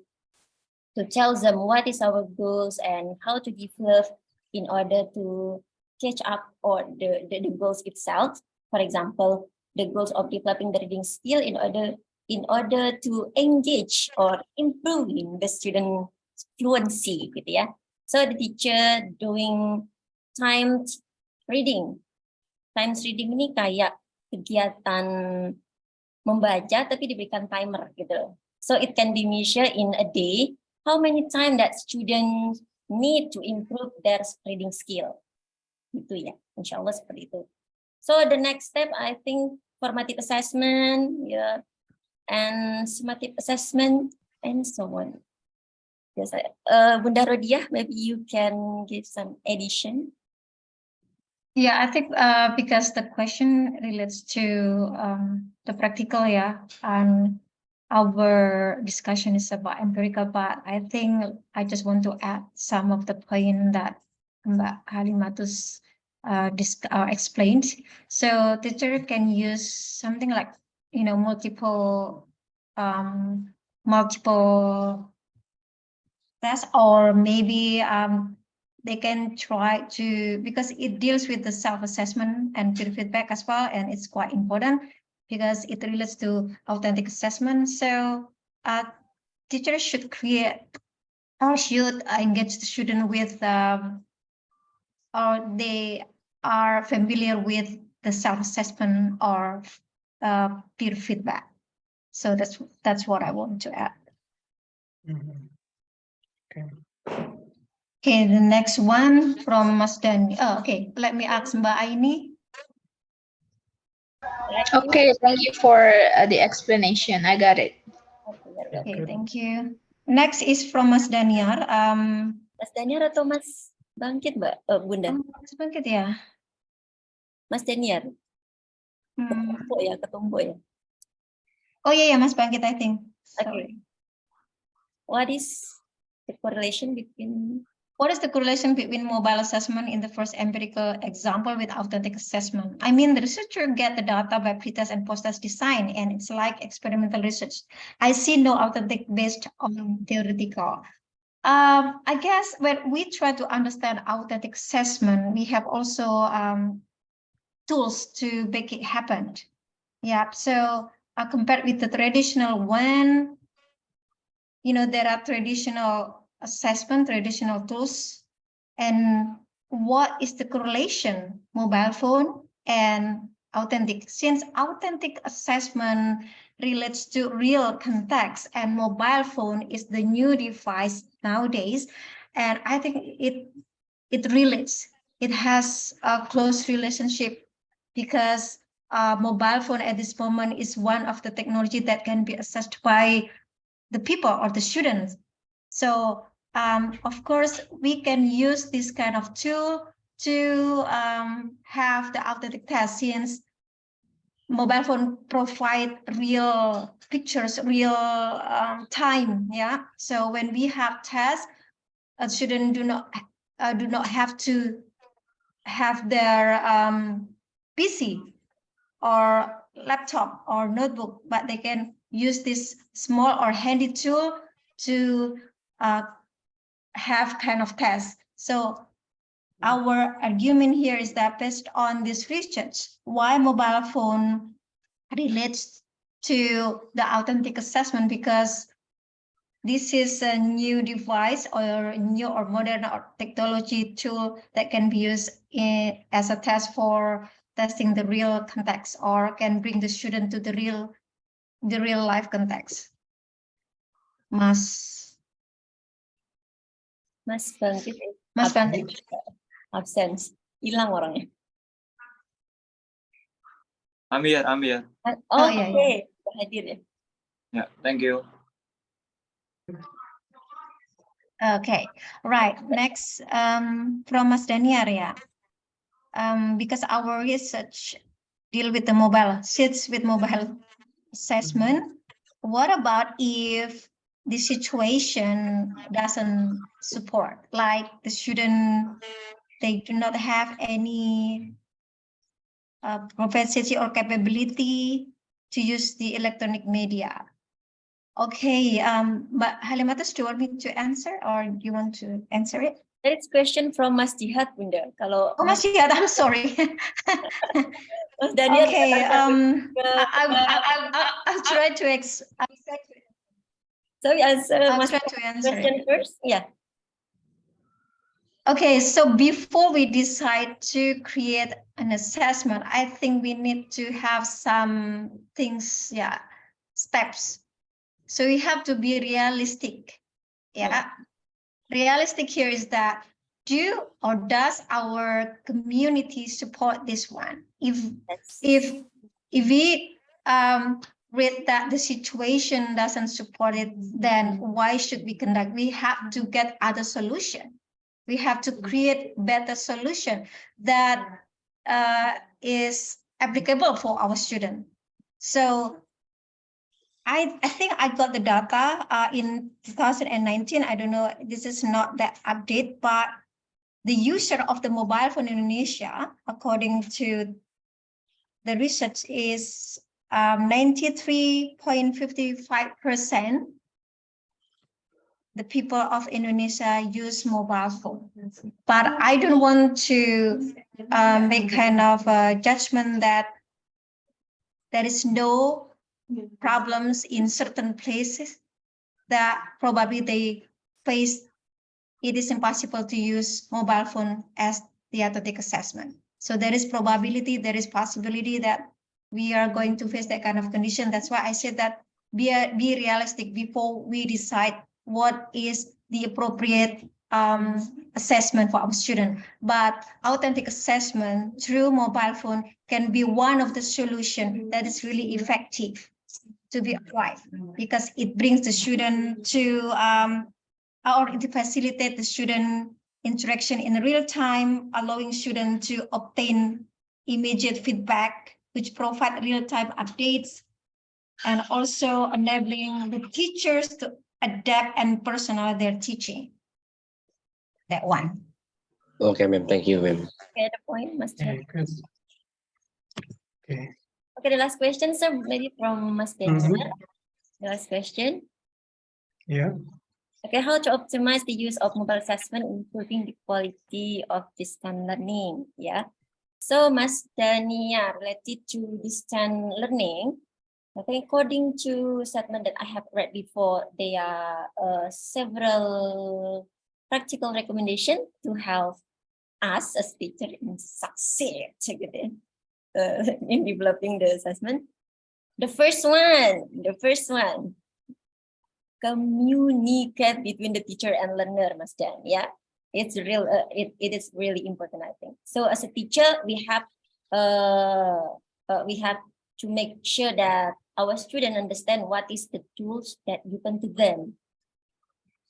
tell them what is our goals and how to develop in order to catch up on the goals itself. For example, the goals of developing the reading skill in order to engage or improving the student fluency, gitu ya. So the teacher doing timed reading. Timed reading ini kayak kegiatan membaca tapi diberikan timer gitu. So it can be measured in a day how many times that students need to improve their reading skill. Gitu ya, insya Allah seperti itu. So the next step I think formative assessment, yeah, and summative assessment and so on. Yes, Bunda Rodiah, maybe you can give some addition. Yeah, I think because the question relates to the practical, yeah, and our discussion is about empirical, but I think I just want to add some of the point that Mbak Halimatus explained. So teacher can use something like, multiple tests, or maybe they can try to, because it deals with the self-assessment and peer feedback as well, and it's quite important because it relates to authentic assessment. So teachers should create or should engage the student with or they are familiar with the self-assessment or peer feedback. So that's what I want to add. Okay. Okay, the next one from Mas Dani. Oh, okay, let me ask Mbak Aini. Okay, thank you for the explanation. I got it. Okay, thank you. Next is from Mas Daniar. Mas Daniar atau Mas Bangkit, Mbak? Bunda. Mas Bangkit ya? Mas Daniar. Ketumpuk ya. Oh yeah, Mas Bangkit, I think. Okay. What is the correlation between mobile assessment in the first empirical example with authentic assessment? I mean, the researcher get the data by pretest and post-test design, and it's like experimental research. I see no authentic based on theoretical. I guess when we try to understand authentic assessment, we have also tools to make it happen. Yeah, so compared with the traditional one, there are traditional assessment, traditional tools, and what is the correlation mobile phone and authentic? Since authentic assessment relates to real context and mobile phone is the new device nowadays, and I think it relates. It has a close relationship because mobile phone at this moment is one of the technology that can be assessed by the people or the students. So of course, we can use this kind of tool to have the authentic test, since mobile phone provide real pictures, real time. Yeah. So when we have tests, a student do not have to have their PC or laptop or notebook, but they can use this small or handy tool to have kind of test. So our argument here is that based on this research, why mobile phone relates to the authentic assessment, because this is a new device or new or modern or technology tool that can be used as a test for testing the real context, or can bring the student to the real life context. Mas Bangkit Mas Bangkit. absence, hilang orangnya. I'm here. Oh, iya, Oke, hadir ya. Yeah, thank you. Okay, right. Next, from Mas Daniar, yeah. Because our research deal with the mobile, sits with mobile assessment. What about if the situation doesn't support, like the student, they do not have any propensity or capability to use the electronic media? Okay, but Halimatus, do you want me to answer, or do you want to answer it? There is question from Mas Jihad, Bunda. Kalau Oh, Mas Jihad, I'm sorry. Mas Daniel Okay, katakan I'll try to so we answer I'll Mas try to answer it. question first. Yeah. Okay, so before we decide to create an assessment, I think we need to have some things, yeah, steps. So we have to be realistic. Yeah. Realistic here is that does our community support this one? If we read that the situation doesn't support it, then why should we conduct? We have to get other solution. We have to create better solution that is applicable for our student. So I think I got the data in 2019. I don't know, this is not that update, but the user of the mobile phone in Indonesia, according to the research, is 93.55%. The people of Indonesia use mobile phone, but I don't want to make kind of a judgment that there is no problems in certain places that probably they face. It is impossible to use mobile phone as the authentic assessment. So there is probability, there is possibility that we are going to face that kind of condition. That's why I said that be realistic before we decide what is the appropriate assessment for our student. But authentic assessment through mobile phone can be one of the solutions that is really effective to be applied, because it brings the student to or it facilitate the student interaction in real time, allowing students to obtain immediate feedback, which provide real-time updates, and also enabling the teachers to adapt and personalize their teaching. That one. Okay, ma'am. Thank you, ma'am. Okay, the point, Mas Jihad. Okay. Okay, the last question, sir, maybe from Mas Daniel. The last question. Yeah. Okay, how to optimize the use of mobile assessment, improving the quality of distance learning? Yeah. So, Mas Dania, related to distance learning, I think according to statement that I have read before, there are several practical recommendations to help us as teacher in succeed in developing the assessment. The first one. Communicate between the teacher and learner, Mas Dan. Yeah, it's real. It is really important, I think. So as a teacher, we have to make sure that our student understand what is the tools that given to them.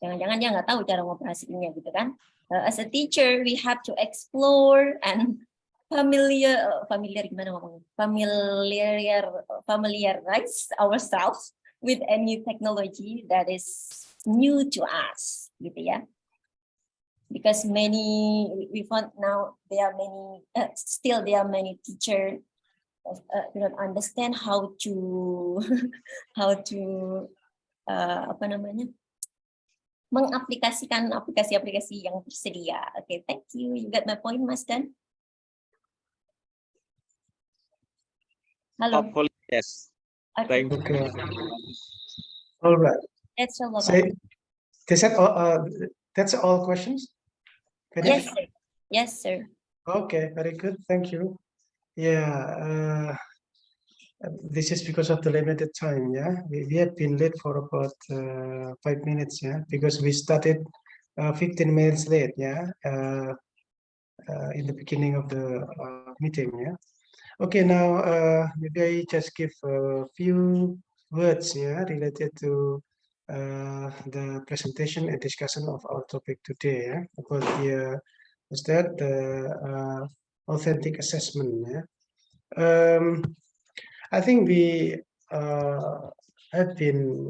Jangan-jangan dia nggak tahu cara ngoperasiinnya gitu kan? As a teacher, we have to explore and familiarize ourselves with any technology that is new to us, gitu ya. Because we found now there are many teachers do not understand how to how to apa namanya, mengaplikasikan aplikasi-aplikasi yang tersedia. Okay, thank you. You got my point, Mas Dan? Hello. Hopefully, yes. Okay, Thank you. Okay. All right. that's all about. Say, that's all questions? Yes, Finished? sir. Yes, sir. Okay, very good. Thank you. Yeah, this is because of the limited time. Yeah, we have been late for about 5 minutes. Yeah, because we started 15 minutes late. Yeah, in the beginning of the meeting. Yeah. Okay, now maybe I just give a few words. Yeah, related to the presentation and discussion of our topic today. Yeah, about the is that the authentic assessment. Yeah. I think we have been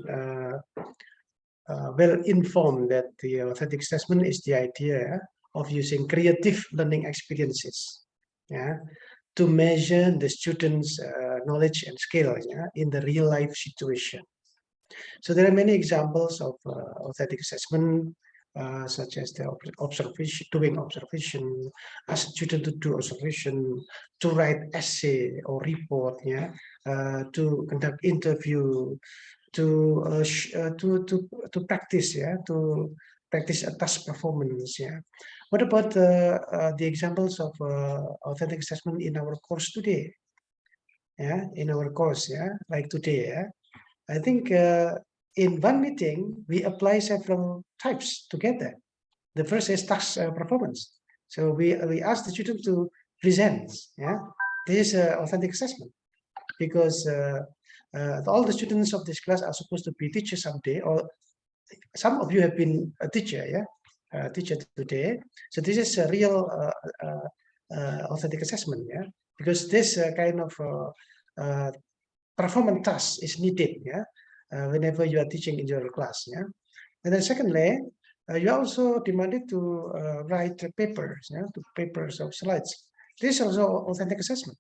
well informed that the authentic assessment is the idea of using creative learning experiences, yeah, to measure the students' knowledge and skill, yeah, in the real life situation. So there are many examples of authentic assessment, such as the observation, doing observation, ask student to do observation, to write essay or report, yeah, to conduct interview, to practice, yeah, to practice a task performance, yeah. What about the examples of authentic assessment in our course today? Yeah, in our course, yeah, like today, yeah. I think in one meeting, we apply several types together. The first is task performance. So we ask the student to present. Yeah, this is authentic assessment because all the students of this class are supposed to be teachers someday, or some of you have been a teacher. Yeah, teacher today. So this is a real authentic assessment. Yeah, because this kind of performance task is needed, yeah, whenever you are teaching in your class, yeah. And then secondly, you are also demanded to write papers, yeah, to papers or slides. This is also authentic assessment,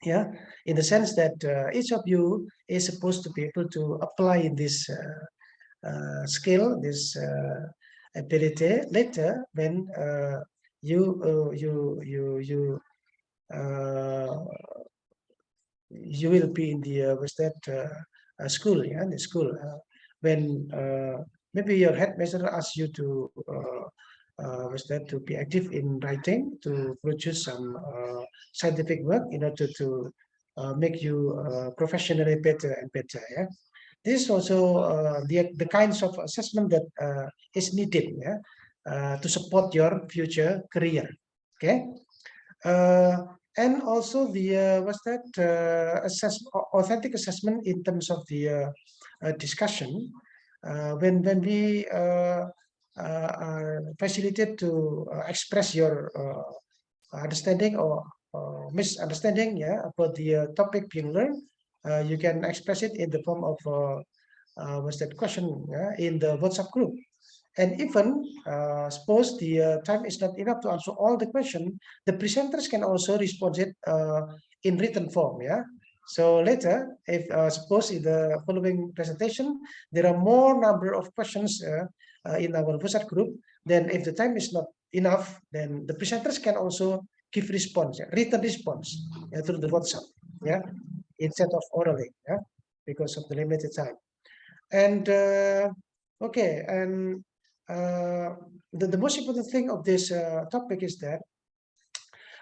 yeah, in the sense that each of you is supposed to be able to apply this skill, this ability later when you will be in the school, yeah, the school, when maybe your headmaster asks you to to be active in writing, to produce some scientific work in order to make you professionally better and better. Yeah, this is also the kinds of assessment that is needed, yeah, to support your future career. Okay. And also the authentic assessment in terms of the discussion, when we are facilitated to express your understanding or misunderstanding, yeah, about the topic being learned, you can express it in the form of question, yeah, in the WhatsApp group. And even suppose the time is not enough to answer all the question, the presenters can also respond it in written form. Yeah. So later, if suppose in the following presentation there are more number of questions in our WhatsApp group, then if the time is not enough, then the presenters can also give response, written response, through the WhatsApp. Yeah, instead of orally. Yeah, because of the limited time. And okay, and the most important thing of this topic is that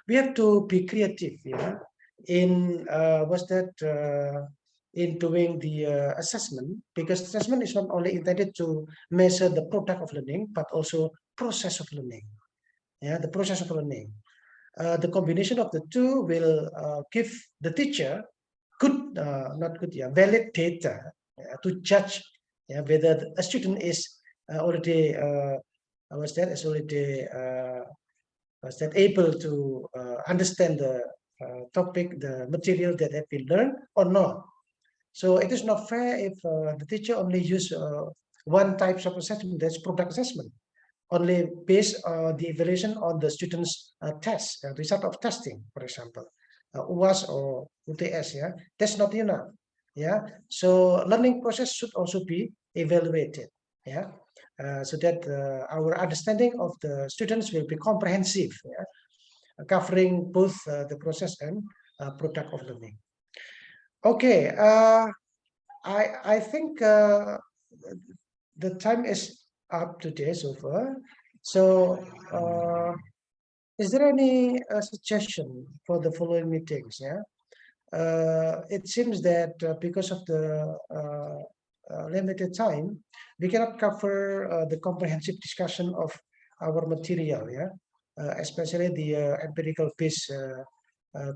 we have to be creative, yeah, in in doing the assessment, because assessment is not only intended to measure the product of learning, but also process of learning. Yeah, the process of learning. The combination of the two will give the teacher good, not good, yeah, valid data to judge, yeah, whether a student is already is already able to understand the topic, the material that have been learned or not. So it is not fair if the teacher only use one type of assessment, that's product assessment, only based on the evaluation on the students' test, result of testing, for example. UAS or UTS, yeah, that's not enough. Yeah, so learning process should also be evaluated. Yeah, so that our understanding of the students will be comprehensive. Yeah, covering both the process and product of learning. Okay, I think the time is up today so far. So, is there any suggestion for the following meetings? Yeah, it seems that because of the limited time, we cannot cover the comprehensive discussion of our material. Yeah, especially the empirical based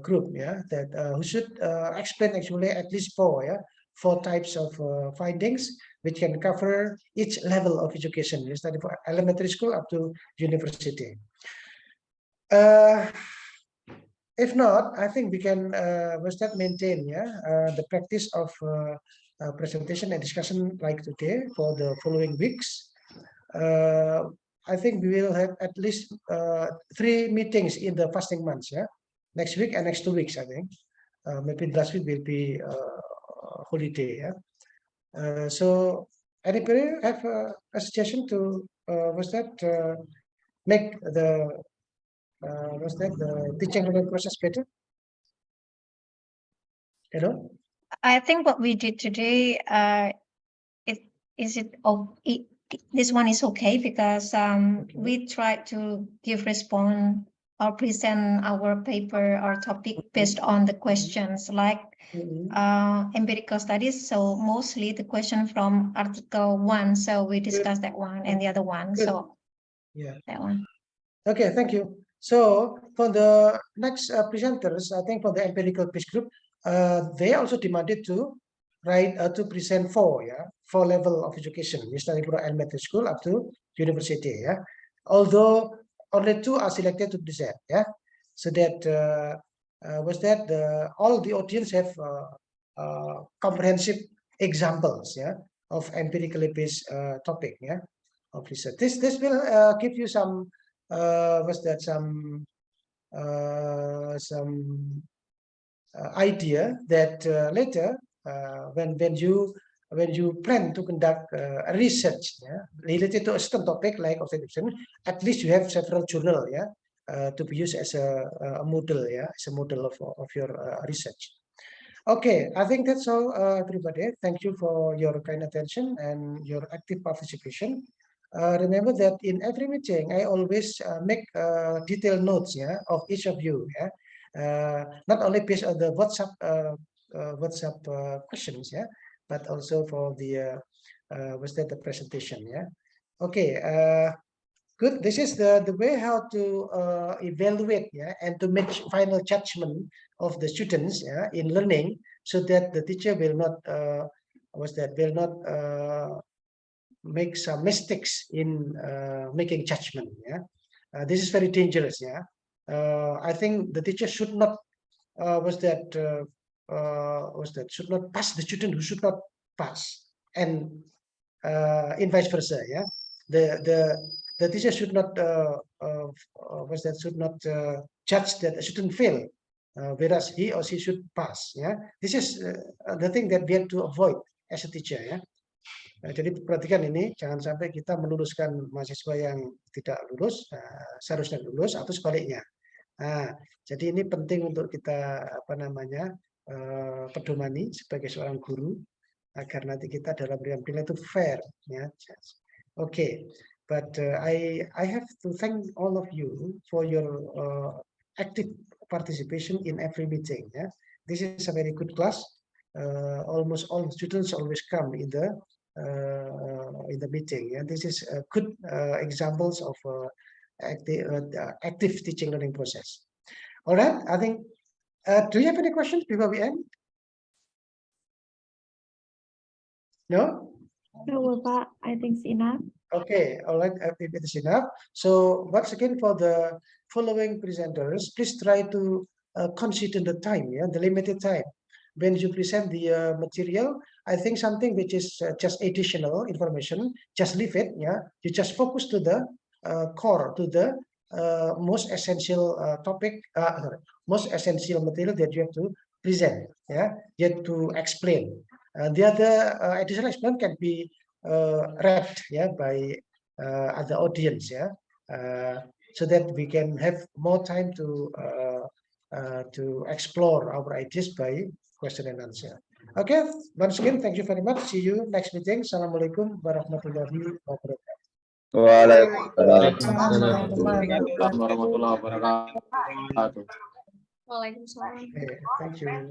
group. Yeah, that who should explain actually at least four types of findings which can cover each level of education, starting from elementary school up to university. If not, I think we can maintain the practice of presentation and discussion like today for the following weeks. I think we will have at least 3 meetings in the fasting months. Yeah, next week and next 2 weeks. I think maybe last week will be holiday. Yeah. So anybody have a suggestion to make the the teaching learning process better? Hello. I think what we did today, this one is okay because we tried to give response or present our paper or topic based on the questions like empirical studies. So mostly the question from article 1. So we discussed that one and the other one. Good. So Yeah. that one. Okay, thank you. So for the next presenters, I think for the empirical pitch group, they also demanded to write to present 4 level of education, starting from elementary school up to university. Yeah, although only 2 are selected to present. Yeah, so that all the audience have comprehensive examples. Yeah, of empirically based topic. Yeah, of research. This will give you some idea that later when you plan to conduct a research related to a certain topic like obstetrician, at least you have several journal to be used as a model as a model of your research. Okay, I think that's all, everybody. Thank you for your kind attention and your active participation. Remember that in every meeting, I always make detailed notes of each of you. Not only based on the WhatsApp questions, but also for the the presentation. Okay. Good. This is the way how to evaluate and to make final judgment of the students in learning, so that the teacher will not make some mistakes in making judgment. This is very dangerous. I think the teacher should not should not pass the student who should not pass, and in vice versa. The teacher should not judge that a student fail, whereas he or she should pass. This is the thing that we have to avoid as a teacher. Jadi perhatikan ini, jangan sampai kita meluluskan mahasiswa yang tidak lulus, seharusnya lulus, atau sebaliknya. Jadi ini penting untuk kita pedomani sebagai seorang guru, agar nanti kita dalam penilaian itu fair. Okay, but I have to thank all of you for your active participation in every meeting. This is a very good class. Almost all students always come in the meeting. This is good examples of active teaching learning process. All right, I think. Do you have any questions before we end? No. No, Pak. I think it's enough. Okay, all right, it is enough. So once again, for the following presenters, please try to consider the time, the limited time. When you present the material, I think something which is just additional information, just leave it. You just focus to the core, to the most essential topic, most essential material that you have to present, yeah, you have to explain. The other additional explanation can be read, yeah, by other audience, yeah, so that we can have more time to explore our ideas by question and answer. Okay, once again, thank you very much. See you next meeting. Assalamualaikum warahmatullahi wabarakatuh. Waalaikumsalam warahmatullahi wabarakatuh. Waalaikumsalam. Okay, thank you.